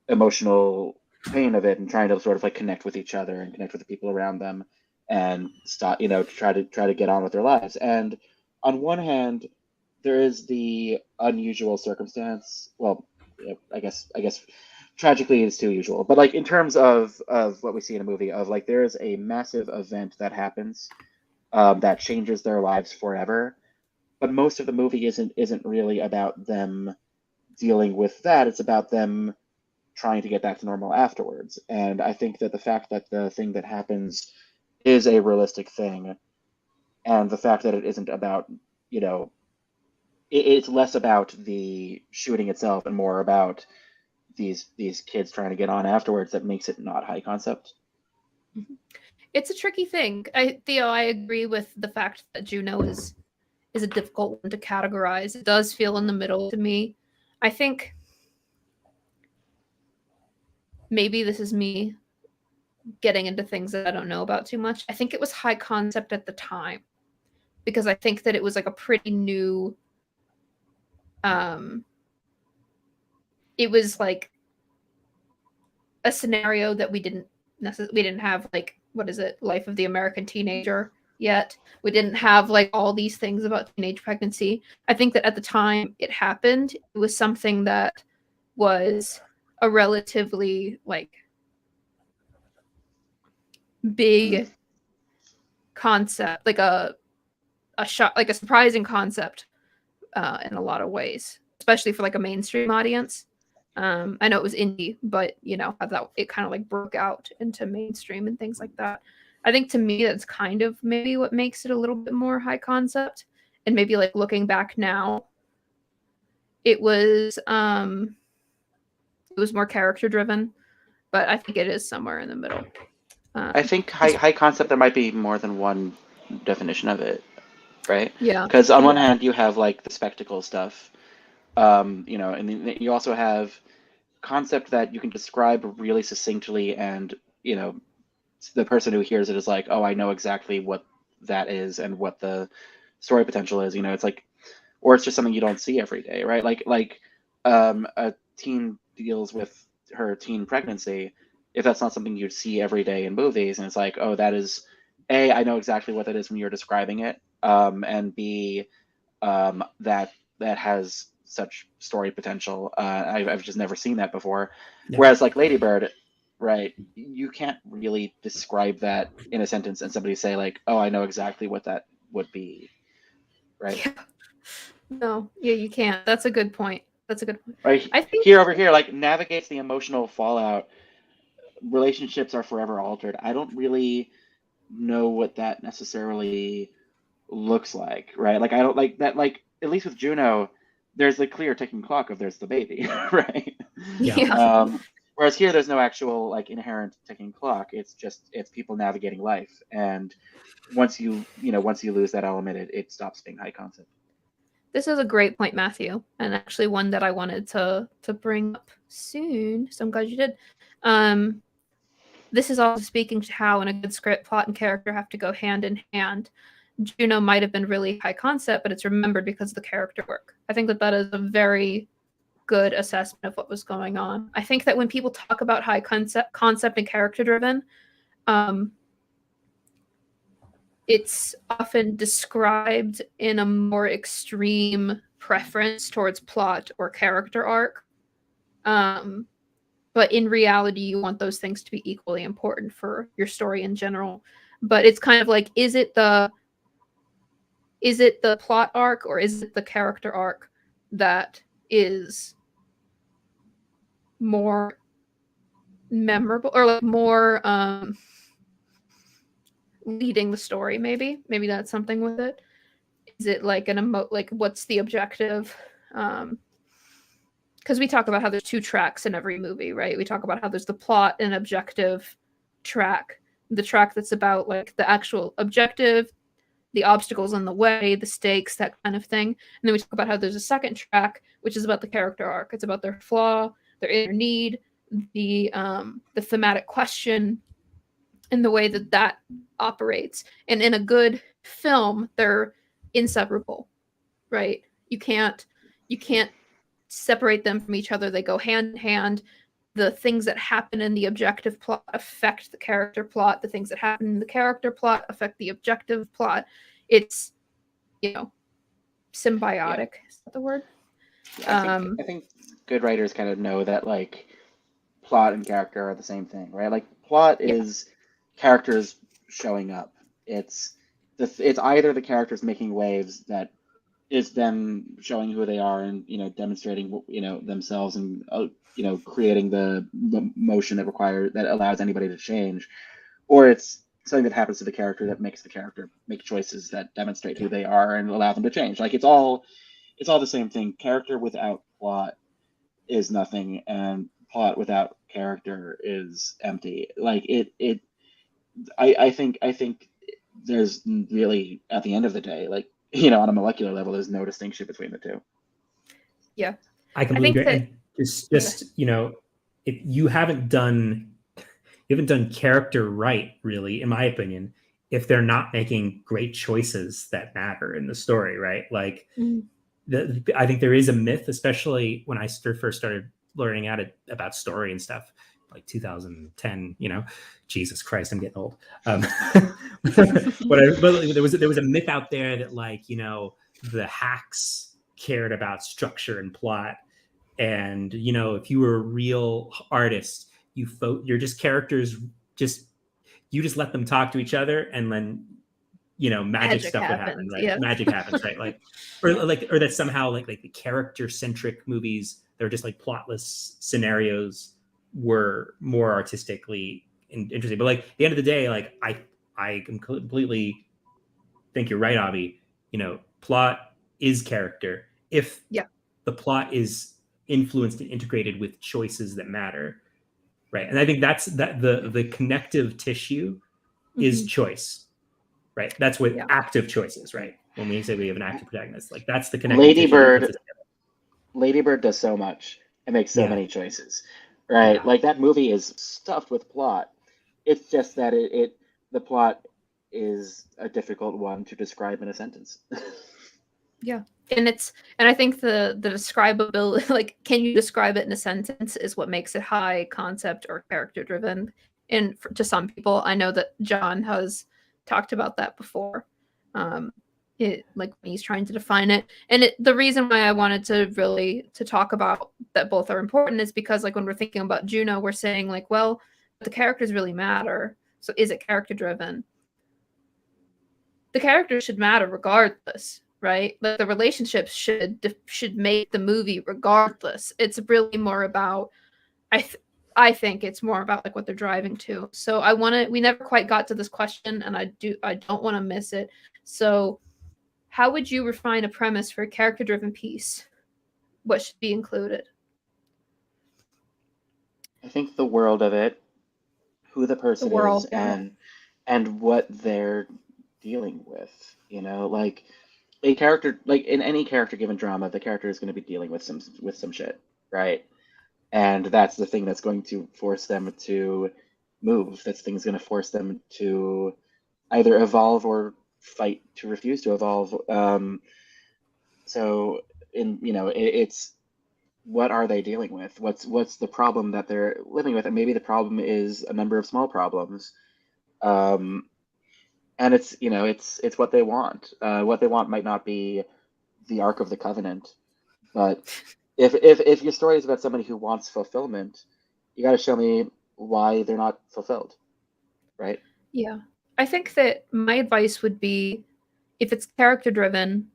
Speaker 3: emotional pain of it and trying to sort of like connect with each other and connect with the people around them and stop, try to get on with their lives. And on one hand, there is the unusual circumstance. Well, I guess tragically it's too usual, but like in terms of what we see in a movie, of like there is a massive event that happens that changes their lives forever, but most of the movie isn't really about them dealing with that. It's about them trying to get back to normal afterwards. And I think that the fact that the thing that happens is a realistic thing, and the fact that it isn't about, it's less about the shooting itself and more about these kids trying to get on afterwards, that makes it not high concept.
Speaker 1: It's a tricky thing. Theo, I agree with the fact that Juno is a difficult one to categorize. It does feel in the middle to me. I think maybe this is me getting into things that I don't know about too much. I think it was high concept at the time, because I think that it was like a pretty new it was like a scenario that we didn't have, like, what is it, Life of the American Teenager yet. We didn't have like all these things about teenage pregnancy. I think that at the time it happened, it was something that was a relatively like big concept, like a shot, like a surprising concept in a lot of ways, especially for like a mainstream audience. I know it was indie, but I thought it kind of like broke out into mainstream and things like that. I think to me that's kind of maybe what makes it a little bit more high concept. And maybe like looking back now, it was more character driven, but I think it is somewhere in the middle.
Speaker 3: I think high concept, there might be more than one definition of it, right?
Speaker 1: Yeah.
Speaker 3: Because on one hand you have like the spectacle stuff, and then you also have concept that you can describe really succinctly, and the person who hears it is like, oh, I know exactly what that is and what the story potential is. It's like, or it's just something you don't see every day, right? Like a teen deals with her teen pregnancy. If that's not something you'd see every day in movies, and it's like, oh, that is, A, I know exactly what that is when you're describing it, and B, that has such story potential. I've just never seen that before. Yeah. Whereas like Lady Bird, right, you can't really describe that in a sentence and somebody say like, oh, I know exactly what that would be, right?
Speaker 1: Yeah. No, yeah, you can't. That's a good point.
Speaker 3: Right. I think over here, like, navigates the emotional fallout. Relationships are forever altered. I don't really know what that necessarily looks like, right? Like, I don't like that. Like, at least with Juno, there's a clear ticking clock of there's the baby, right?
Speaker 1: Yeah.
Speaker 3: Whereas here, there's no actual like inherent ticking clock. It's people navigating life, and once you lose that element, it stops being high concept.
Speaker 1: This is a great point, Matthew, and actually one that I wanted to bring up soon. So I'm glad you did. This is also speaking to how in a good script, plot and character have to go hand in hand. Juno might have been really high concept, but it's remembered because of the character work. I think that is a very good assessment of what was going on. I think that when people talk about high concept and character driven, it's often described in a more extreme preference towards plot or character arc. But in reality, you want those things to be equally important for your story in general. But it's kind of like, is it the plot arc or is it the character arc that is more memorable, or like more leading the story? Maybe that's something with it. Is it like like what's the objective? Because we talk about how there's two tracks in every movie, right? We talk about how there's the plot and objective track. The track that's about like the actual objective, the obstacles in the way, the stakes, that kind of thing. And then we talk about how there's a second track, which is about the character arc. It's about their flaw, their inner need, the thematic question, and the way that operates. And in a good film, they're inseparable, right? You can't separate them from each other. They go hand in hand. The things that happen in the objective plot affect the character plot. The things that happen in the character plot affect the objective plot. It's, symbiotic. Is that the word?
Speaker 3: Yeah, I think good writers kind of know that like plot and character are the same thing, right? Like plot is characters showing up. It's either the characters making waves that is them showing who they are and demonstrating themselves and creating the motion that allows anybody to change, or it's something that happens to the character that makes the character make choices that demonstrate who they are and allow them to change. Like it's all the same thing. Character without plot is nothing, and plot without character is empty. Like I think there's really, at the end of the day, like on a molecular level, there's no distinction between the two.
Speaker 1: Yeah,
Speaker 2: I completely agree. And just if you haven't done character right, really, in my opinion, if they're not making great choices that matter in the story, right? Like I think there is a myth, especially when I first started learning about story and stuff, like 2010. Jesus Christ, I'm getting old. But there was a myth out there that the hacks cared about structure and plot, and if you were a real artist, you're just characters, you just let them talk to each other, and then magic stuff happens. Would happen, right? Yeah. Magic happens, right? Or that somehow like the character centric movies, they're just like plotless scenarios, were more artistically interesting. But at the end of the day, I completely think you're right, Avi. Plot is character. If the plot is influenced and integrated with choices that matter, right? And I think that's the connective tissue is choice, right? That's what active choice is, right? When we say we have an active protagonist, that's the connective tissue.
Speaker 3: Lady Bird does so much and makes so many choices, right? Yeah. Like that movie is stuffed with plot. It's just that the plot is a difficult one to describe in a sentence.
Speaker 1: Yeah. And I think the describability, can you describe it in a sentence, is what makes it high concept or character driven. And to some people, I know that John has talked about that before. When he's trying to define it. And the reason why I wanted to talk about that both are important is because when we're thinking about Juno, we're saying well, the characters really matter. So is it character driven? The characters should matter regardless. Right? The relationships should make the movie regardless. It's really more about, I think it's more about what they're driving to. So we never quite got to this question, and I don't want to miss it. So how would you refine a premise for a character-driven piece? What should be included?
Speaker 3: I think the world of it, who the person is, and what they're dealing with. A character, in any character-given drama, the character is going to be dealing with some shit, right? And that's the thing that's going to force them to move. That's the thing that's going to force them to either evolve or fight to refuse to evolve. It's what are they dealing with? What's the problem that they're living with? And maybe the problem is a number of small problems. And it's what they want. What they want might not be the Ark of the Covenant, but if your story is about somebody who wants fulfillment, you got to show me why they're not fulfilled, right?
Speaker 1: Yeah, I think that my advice would be, if it's character driven,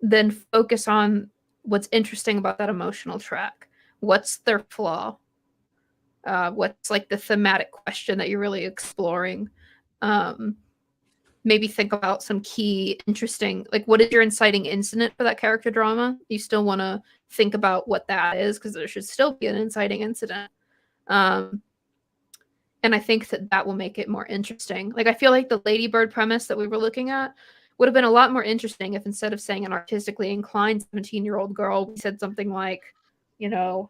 Speaker 1: then focus on what's interesting about that emotional track. What's their flaw? What's the thematic question that you're really exploring? Maybe think about some key interesting, what is your inciting incident for that character drama? You still want to think about what that is, because there should still be an inciting incident. And I think that will make it more interesting. I feel like the Lady Bird premise that we were looking at would have been a lot more interesting if, instead of saying an artistically inclined 17-year-old girl, we said something like, a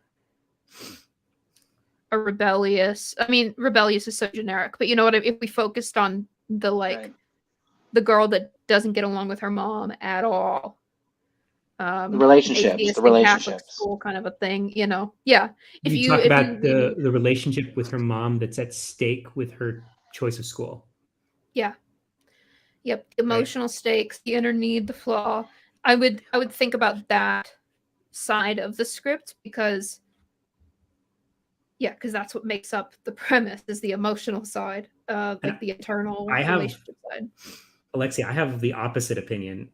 Speaker 1: rebellious. I mean, rebellious is so generic, but if we focused on the
Speaker 3: right.
Speaker 1: the girl that doesn't get along with her mom at all.
Speaker 3: The relationships,
Speaker 1: school kind of a thing, Yeah.
Speaker 2: If you talk about the relationship with her mom that's at stake with her choice of school.
Speaker 1: Yeah. Yep. Emotional stakes, the inner need, the flaw. I would think about that side of the script because that's what makes up the premise is the emotional side, like the internal relationship side.
Speaker 2: Alexie, I have the opposite opinion.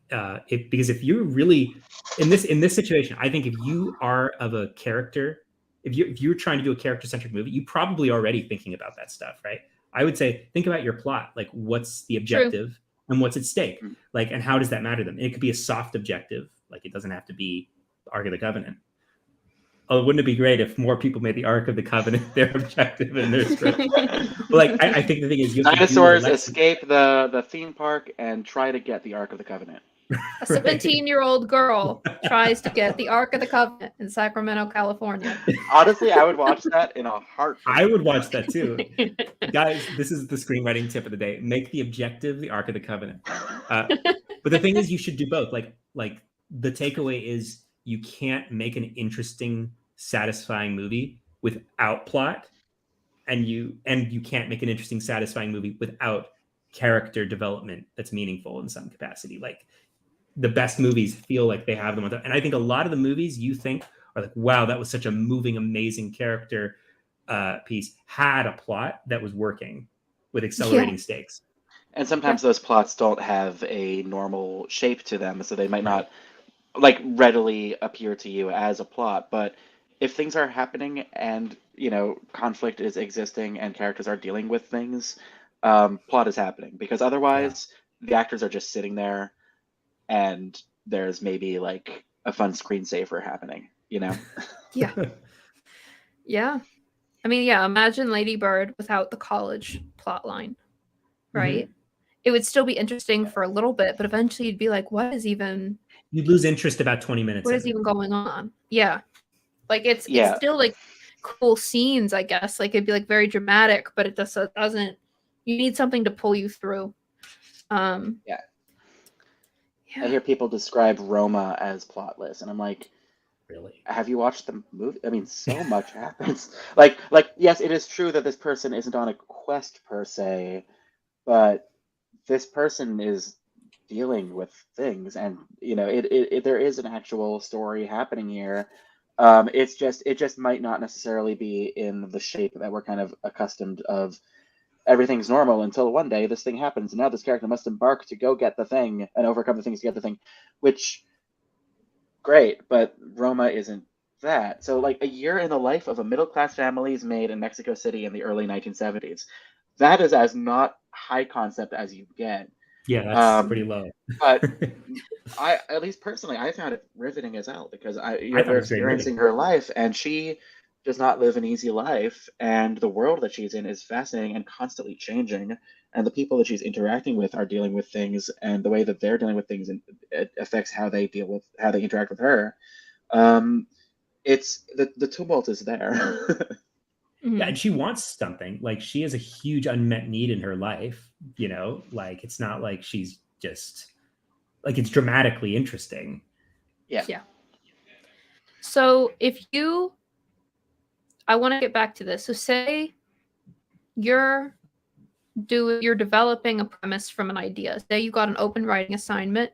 Speaker 2: Because if you're really in this situation, I think if you are of a character, if you're trying to do a character-centric movie, you probably already thinking about that stuff, right? I would say think about your plot, like what's the objective and what's at stake, like, and how does that matter to them? It could be a soft objective, like it doesn't have to be the Ark of the Covenant. Oh, wouldn't it be great if more people made the Ark of the Covenant their objective in their script? Like, I think the thing is, you have
Speaker 3: dinosaurs escape the theme park and try to get the Ark of the Covenant.
Speaker 1: A 17-year-old girl tries to get the Ark of the Covenant in Sacramento, California.
Speaker 3: Honestly, I would watch that in a heartbeat.
Speaker 2: I would watch that too. Guys, this is the screenwriting tip of the day. Make the objective the Ark of the Covenant. But the thing is, you should do both. Like the takeaway is you can't make an interesting, satisfying movie without plot, and you can't make an interesting, satisfying movie without character development that's meaningful in some capacity. Like the best movies feel like they have them. And I think a lot of the movies you think are like, wow, that was such a moving, amazing character piece, had a plot that was working with accelerating stakes.
Speaker 3: And sometimes those plots don't have a normal shape to them, so they might not like readily appear to you as a plot. But if things are happening and conflict is existing and characters are dealing with things, plot is happening, because otherwise the actors are just sitting there and there's maybe like a fun screensaver happening, Yeah.
Speaker 1: Yeah. I mean, imagine Lady Bird without the college plot line, right? Mm-hmm. It would still be interesting for a little bit, but eventually you'd be like,
Speaker 2: you'd lose interest about 20 minutes.
Speaker 1: What is even going on? Yeah. Like it's still like cool scenes, I guess. Like it'd be like very dramatic, but it doesn't, you need something to pull you through.
Speaker 3: I hear people describe Roma as plotless, and I'm like,
Speaker 2: really?
Speaker 3: Have you watched the movie? I mean, so much happens. Like, yes, it is true that this person isn't on a quest per se, but this person is dealing with things, and there is an actual story happening here. It just might not necessarily be in the shape that we're kind of accustomed of. Everything's normal until one day this thing happens, and now this character must embark to go get the thing and overcome the things to get the thing, which, great, but Roma isn't that. So, like, a year in the life of a middle-class family is made in Mexico City in the early 1970s. That is as not high concept as you get.
Speaker 2: Yeah, that's pretty low.
Speaker 3: But at least personally, I found it riveting as hell, because they're experiencing her life, and she does not live an easy life, and the world that she's in is fascinating and constantly changing, and the people that she's interacting with are dealing with things, and the way that they're dealing with things, and it affects how they interact with her. It's the tumult is there.
Speaker 2: Yeah, and she wants something. Like, she has a huge unmet need in her life, like it's not like she's just like, it's dramatically interesting.
Speaker 1: Yeah. So I want to get back to this. So say you're developing a premise from an idea. Say you got an open writing assignment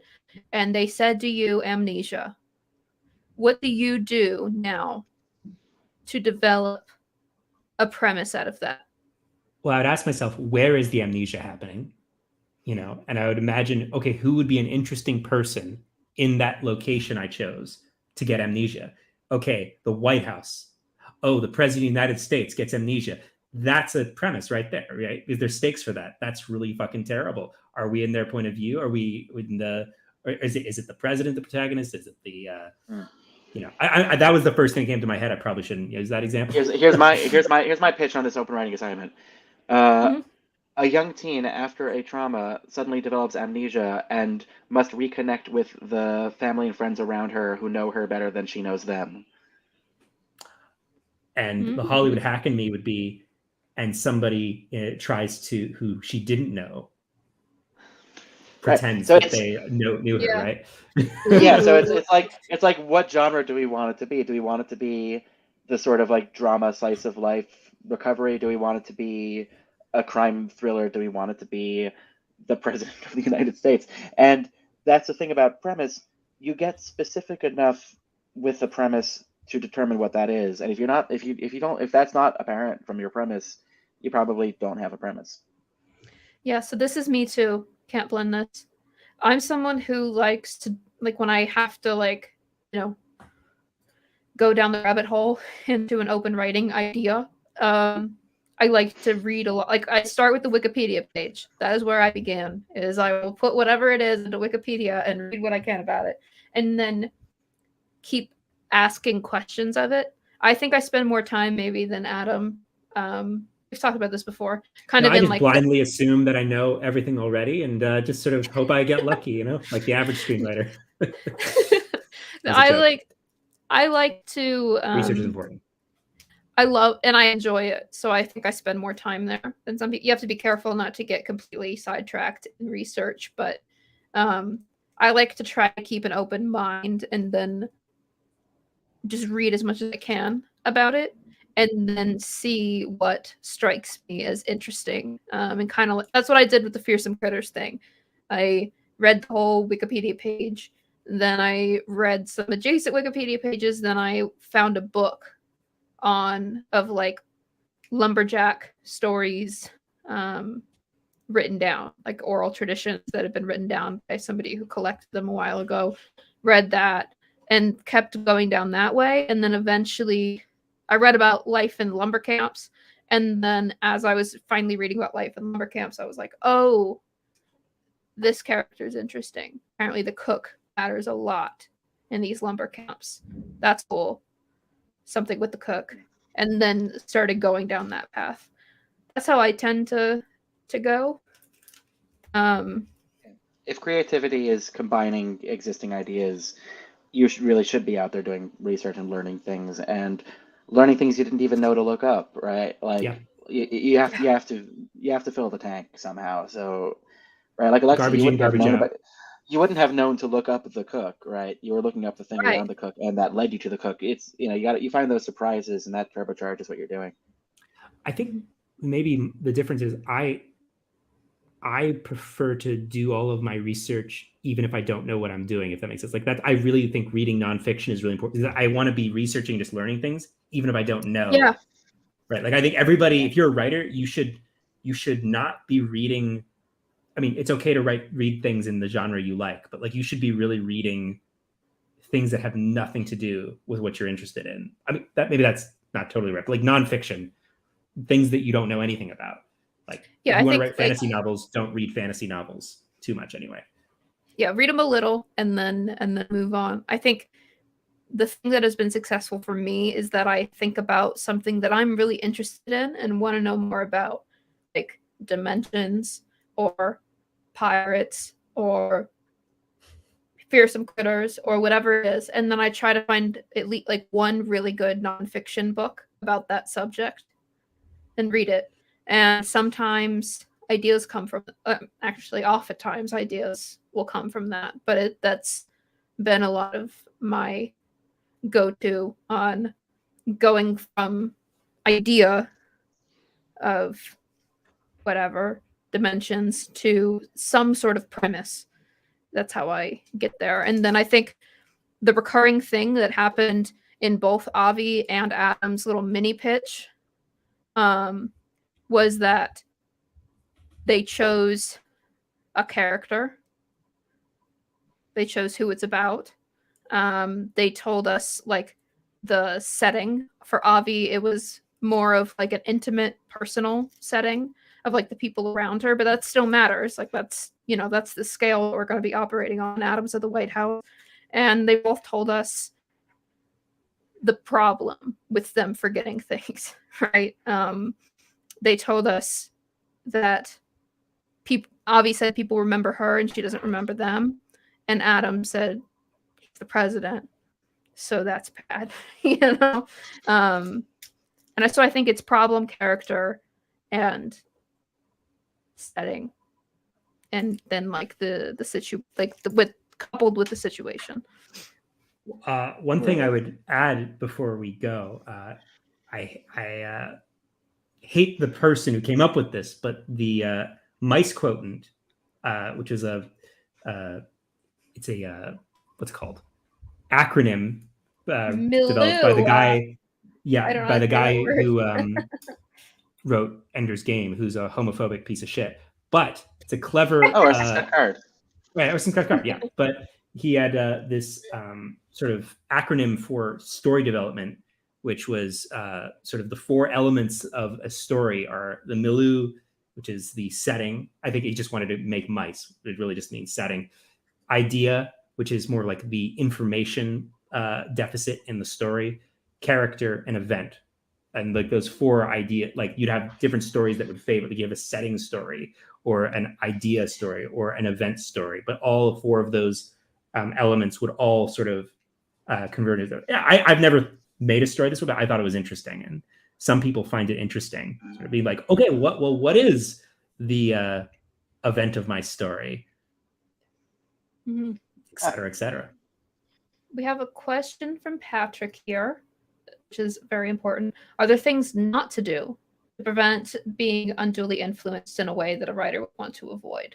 Speaker 1: and they said to you, amnesia. What do you do now to develop a premise out of that?
Speaker 2: Well, I would ask myself, where is the amnesia happening? And I would imagine, okay, who would be an interesting person in that location I chose to get amnesia? Okay, the White House. Oh, the president of the United States gets amnesia. That's a premise right there, right? Is there stakes for that? That's really fucking terrible. Are we in their point of view? Are we in or is it the president, the protagonist? Is it the, I that was the first thing that came to my head. I probably shouldn't use that example.
Speaker 3: Here's my pitch on this open writing assignment. A young teen, after a trauma, suddenly develops amnesia and must reconnect with the family and friends around her who know her better than she knows them.
Speaker 2: And the Hollywood hack in me would be, and somebody tries to, who she didn't know, pretends that they knew her, right?
Speaker 3: Yeah, so it's like what genre do we want it to be? Do we want it to be the sort of like drama slice of life recovery? Do we want it to be a crime thriller? Do we want it to be the president of the United States? And that's the thing about premise. you get specific enough with the premise to determine what that is. And if that's not apparent from your premise, you probably don't have a premise.
Speaker 1: Yeah, so this is me too. Can't blend this. I'm someone who likes to, like, when I have to, like, you know, go down the rabbit hole into an open writing idea, I like to read a lot. Like, I start with the Wikipedia page. That is where I began. Is I will put whatever it is into Wikipedia and read what I can about it, and then keep asking questions of it. I think I spend more time maybe than Adam. We've talked about this before.
Speaker 2: I just blindly assume that I know everything already, and just sort of hope I get lucky. Like the average screenwriter.
Speaker 1: I like to
Speaker 2: research is important.
Speaker 1: I love and I enjoy it, so I think I spend more time there than some people. You have to be careful not to get completely sidetracked in research, but I like to try to keep an open mind and then just read as much as I can about it, and then see what strikes me as interesting. And kind of that's what I did with the Fearsome Critters thing. I read the whole Wikipedia page, then I read some adjacent Wikipedia pages, then I found a book of like lumberjack stories written down, like oral traditions that had been written down by somebody who collected them a while ago. Read that and kept going down that way, and then eventually I read about life in lumber camps, and then as I was finally reading about life in lumber camps, I was like, oh, this character is interesting. Apparently the cook matters a lot in these lumber camps. That's cool. Something with the cook, and then started going down that path. That's how I tend to go.
Speaker 3: If creativity is combining existing ideas, you really should be out there doing research and learning things you didn't even know to look up, right? Like
Speaker 2: yeah.
Speaker 3: you have to fill the tank somehow. So, right, like Alexie,
Speaker 2: garbage in, garbage out.
Speaker 3: You wouldn't have known to look up the cook, right? You were looking up the thing
Speaker 1: Right.
Speaker 3: around the cook, and that led you to the cook. It's you find those surprises, and that turbocharges what you're doing.
Speaker 2: I think maybe the difference is I prefer to do all of my research even if I don't know what I'm doing, if that makes sense. Like that, I really think reading nonfiction is really important. I want to be researching, just learning things, even if I don't know.
Speaker 1: Yeah.
Speaker 2: Right. Like I think everybody, if you're a writer, you should not be reading. I mean, it's okay to read things in the genre you like, but like you should be really reading things that have nothing to do with what you're interested in. I mean, that's not totally right, but like nonfiction, things that you don't know anything about. Like, if you want to write fantasy novels, don't read fantasy novels too much anyway.
Speaker 1: Yeah, read them a little and then move on. I think the thing that has been successful for me is that I think about something that I'm really interested in and want to know more about, like dimensions or pirates or fearsome critters or whatever it is, and then I try to find at least like one really good nonfiction book about that subject and read it. And sometimes ideas come from actually oftentimes ideas will come from that, but that's been a lot of my go-to on going from idea of whatever dimensions to some sort of premise. That's how I get there. And then I think the recurring thing that happened in both Avi and Adam's little mini pitch was that they chose a character. They chose who it's about. They told us like the setting. For Avi, it was more of like an intimate, personal setting of like the people around her, but that still matters. Like that's the scale we're going to be operating on. Adam's at the White House, and they both told us the problem with them forgetting things, right? They told us that Avi said people remember her and she doesn't remember them, and Adam said he's the president, so that's bad, And so I think it's problem, character, and setting, and then like the coupled with the situation.
Speaker 2: One thing I would add before we go, I hate the person who came up with this, but the mice quotient, which is it's a what's it called, acronym
Speaker 1: Milieu.
Speaker 2: developed by the guy,
Speaker 1: I don't know
Speaker 2: by
Speaker 1: how
Speaker 2: the
Speaker 1: to say that
Speaker 2: guy
Speaker 1: word.
Speaker 2: who wrote Ender's Game, who's a homophobic piece of shit. But it's a clever.
Speaker 3: Orson Scott Card.
Speaker 2: Right, Orson Scott Card, yeah. But he had this sort of acronym for story development, which was sort of the 4 elements of a story are the milieu, which is the setting. I think he just wanted to make mice. It really just means setting. Idea, which is more like the information deficit in the story. Character and event. And like those 4 idea, like you'd have different stories that would favor. Like you have a setting story, or an idea story, or an event story, but all 4 of those elements would all sort of convert into. I've never made a story this way, but I thought it was interesting, and some people find it interesting. Sort of be like, okay, what is the event of my story, et cetera, et cetera.
Speaker 1: We have a question from Patrick here, which is very important. Are there things not to do to prevent being unduly influenced in a way that a writer would want to avoid?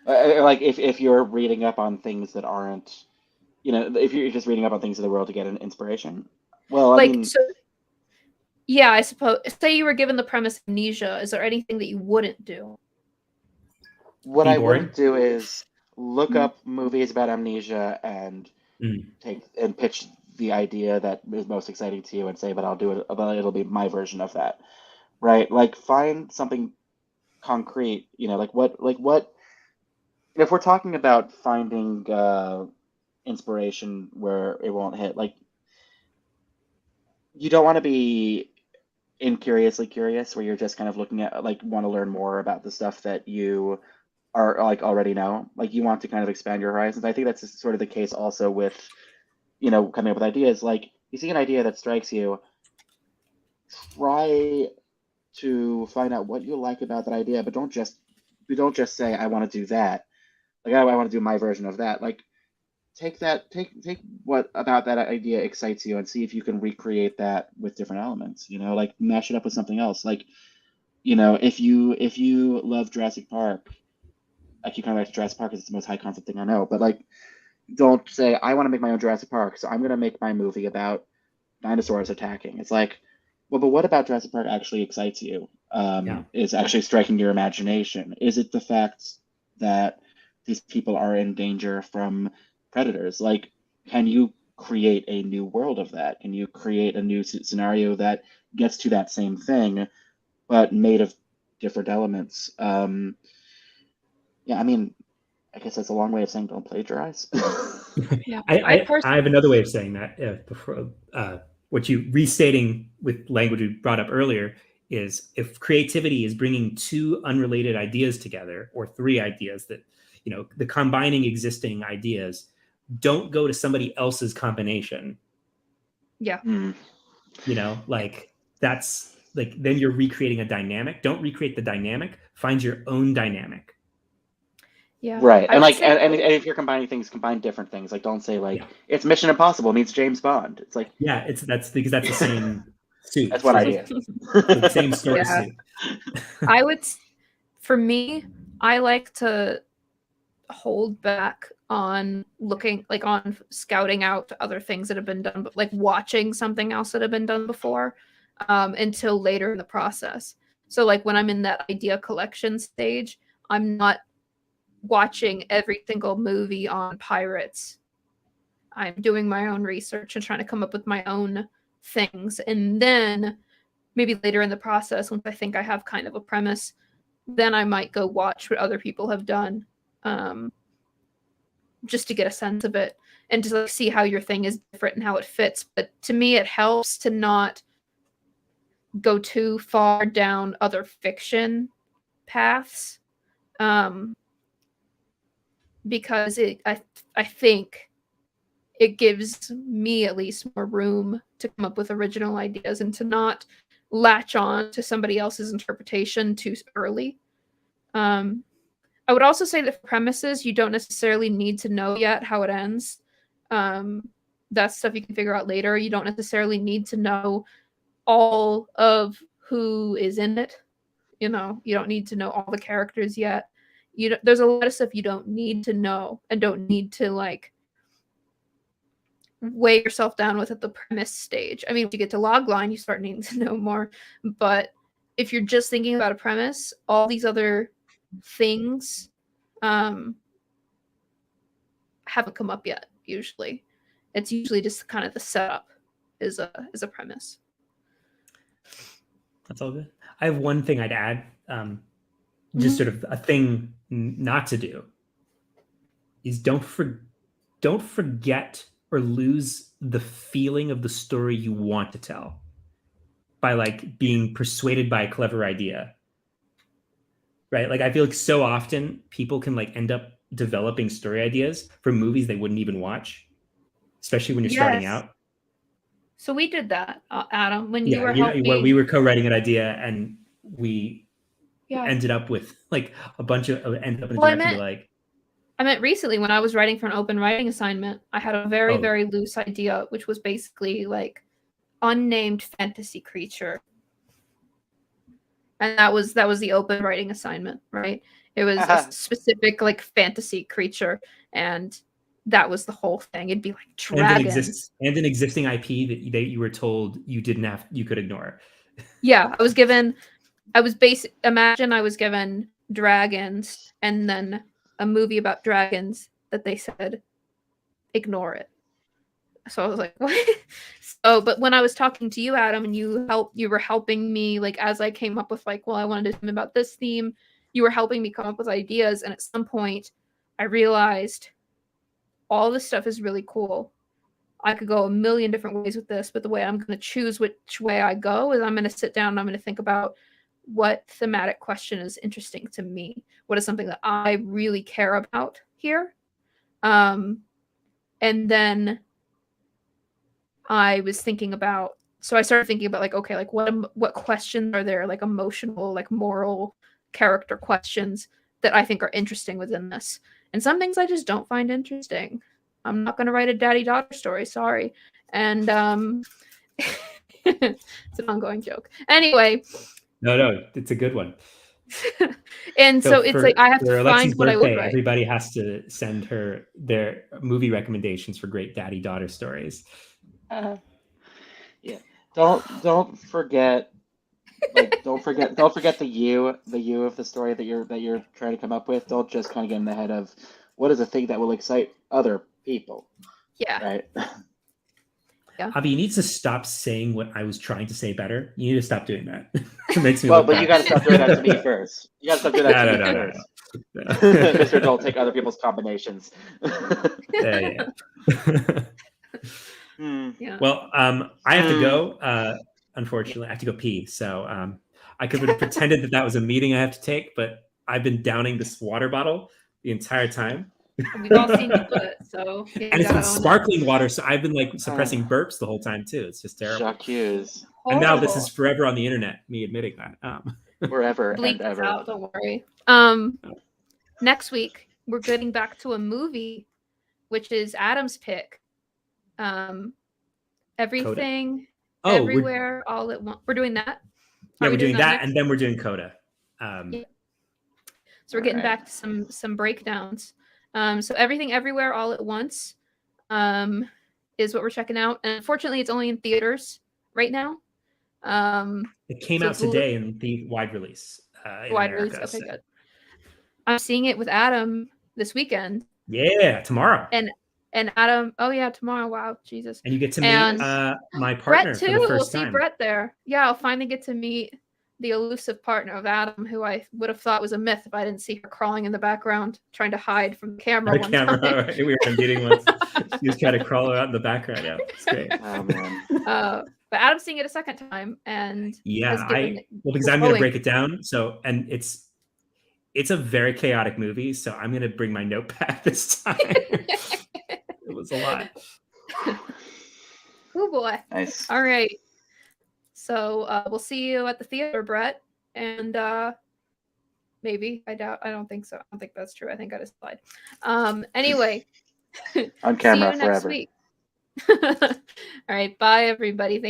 Speaker 3: Like if you're reading up on things that aren't, if you're just reading up on things in the world to get an inspiration. Well, I mean,
Speaker 1: yeah, I suppose. Say you were given the premise of amnesia. Is there anything that you wouldn't do?
Speaker 3: What I wouldn't do is look up movies about amnesia and pitch the idea that is most exciting to you and say, but I'll do it, but it'll be my version of that, right? Like find something concrete, like what if we're talking about finding inspiration where it won't hit, like you don't want to be incuriously curious where you're just kind of looking at, like, want to learn more about the stuff that you are like already know. Like you want to kind of expand your horizons. I think that's sort of the case also with, coming up with ideas. Like you see an idea that strikes you, try to find out what you like about that idea, but don't just say, I want to do that. Like I want to do my version of that. Like take what about that idea excites you and see if you can recreate that with different elements, like mash it up with something else. Like, if you love Jurassic Park, I keep coming back to Jurassic Park because it's the most high concept thing I know, but like, don't say, I want to make my own Jurassic Park, so I'm going to make my movie about dinosaurs attacking. It's like, well, but what about Jurassic Park actually excites you? Is actually striking your imagination? Is it the fact that these people are in danger from predators? Like, can you create a new world of that? Can you create a new scenario that gets to that same thing, but made of different elements? Yeah, I mean, I guess that's a long way of saying don't plagiarize.
Speaker 1: Yeah,
Speaker 2: I have another way of saying that. Before what you restating with language we brought up earlier is, if creativity is bringing 2 unrelated ideas together, or 3 ideas that, the combining existing ideas, don't go to somebody else's combination.
Speaker 1: Yeah.
Speaker 2: Like that's like, then you're recreating a dynamic. Don't recreate the dynamic. Find your own dynamic.
Speaker 1: Yeah.
Speaker 3: Right. And like, and if you're combining things, combine different things. Like, don't say like it's Mission Impossible meets James Bond. It's like,
Speaker 2: yeah, that's because that's the same suit.
Speaker 3: That's one idea.
Speaker 2: The same story suit.
Speaker 1: For me, I like to hold back on looking, like on scouting out other things that have been done, but like watching something else that have been done before, until later in the process. So like when I'm in that idea collection stage, I'm not watching every single movie on pirates. I'm doing my own research and trying to come up with my own things. And then maybe later in the process, once I think I have kind of a premise, then I might go watch what other people have done, just to get a sense of it and to like see how your thing is different and how it fits. But to me, it helps to not go too far down other fiction paths, because I think it gives me at least more room to come up with original ideas and to not latch on to somebody else's interpretation too early. I would also say that for premises, you don't necessarily need to know yet how it ends. That's stuff you can figure out later. You don't necessarily need to know all of who is in it. You don't need to know all the characters yet. there's a lot of stuff you don't need to know and don't need to like weigh yourself down with at the premise stage. I mean, if you get to logline, you start needing to know more. But if you're just thinking about a premise, all these other things haven't come up yet. Usually, it's usually just kind of the setup is a premise.
Speaker 2: That's all good. I have one thing I'd add. Just sort of a thing not to do is don't forget or lose the feeling of the story you want to tell by like being persuaded by a clever idea. Right? Like I feel like so often people can like end up developing story ideas for movies they wouldn't even watch, especially when you're starting out.
Speaker 1: So we did that, Adam, when you were helping.
Speaker 2: Where we were co-writing an idea and we ended up with like a bunch of I
Speaker 1: meant recently when I was writing for an open writing assignment, I had a very, very loose idea, which was basically like unnamed fantasy creature. And that was the open writing assignment, right? It was a specific like fantasy creature, and that was the whole thing. It'd be like dragons.
Speaker 2: And an existing IP that you were told you could ignore.
Speaker 1: Yeah, imagine I was given dragons and then a movie about dragons that they said ignore it. So I was like, what? But when I was talking to you, Adam, and you were helping me like as I came up with like, well, I wanted to do something about this theme, you were helping me come up with ideas, and at some point I realized all this stuff is really cool. I could go a million different ways with this, but the way I'm going to choose which way I go is I'm going to sit down and I'm going to think about what thematic question is interesting to me. What is something that I really care about here? And then I was thinking about, so I started thinking about like, okay, like what questions are there, like emotional, like moral character questions that I think are interesting within this. And some things I just don't find interesting. I'm not going to write a daddy-daughter story, sorry. And it's an ongoing joke. Anyway.
Speaker 2: No, it's a good one.
Speaker 1: And so it's like I have to find what I would write.
Speaker 2: Everybody has to send her their movie recommendations for great daddy-daughter stories.
Speaker 3: Yeah. Don't forget. Like, don't forget the you of the story that you're trying to come up with. Don't just kind of get in the head of what is a thing that will excite other people.
Speaker 1: Yeah.
Speaker 3: Right.
Speaker 1: Yeah.
Speaker 2: Avi, you need to stop saying what I was trying to say better. You need to stop doing that. It makes me
Speaker 3: but you got to stop doing that to me first. You got to stop doing that to me first. No. Mr. Adult, take other people's combinations.
Speaker 2: Yeah.
Speaker 1: Yeah.
Speaker 2: Well, I have to go. Unfortunately, I have to go pee. So I could have pretended that was a meeting I have to take, but I've been downing this water bottle the entire time.
Speaker 1: We've all seen you do it, so
Speaker 2: and it's been sparkling water, so I've been like suppressing burps the whole time too. It's just terrible.
Speaker 3: J'accuse.
Speaker 2: And now this is forever on the internet. Me admitting that.
Speaker 3: Forever
Speaker 1: Bleep
Speaker 3: and ever.
Speaker 1: out, don't worry. Next week we're getting back to a movie, which is Adam's pick. Everything, everywhere, all at once. We're doing that.
Speaker 2: Yeah, we're doing that, and then we're doing Coda.
Speaker 1: Yeah. So we're getting back to some breakdowns. So Everything Everywhere All at Once is what we're checking out. And unfortunately, it's only in theaters right now.
Speaker 2: It came out today in the wide release.
Speaker 1: Wide release, okay, good. I'm seeing it with Adam this weekend.
Speaker 2: Yeah, tomorrow.
Speaker 1: And Adam, oh yeah, tomorrow. Wow, Jesus.
Speaker 2: And you get to meet my partner
Speaker 1: Brett too.
Speaker 2: for the first
Speaker 1: time. We'll see Brett there. Yeah, I'll finally get to meet the elusive partner of Adam, who I would have thought was a myth if I didn't see her crawling in the background, trying to hide from the camera.
Speaker 2: Right? We were in a meeting once. She was trying to crawl out in the background. Yeah, it's great.
Speaker 3: Oh man.
Speaker 1: But Adam's seeing it a second time, and
Speaker 2: yeah, because I'm going to break it down. So, and it's a very chaotic movie. So I'm going to bring my notepad this time. It was a lot.
Speaker 1: Oh boy!
Speaker 3: Nice.
Speaker 1: All right. So we'll see you at the theater, Brett, and maybe I don't think so. I don't think that's true. I think I just lied. Anyway,
Speaker 3: on camera
Speaker 1: see you
Speaker 3: forever.
Speaker 1: Next week. All right, bye everybody. Thank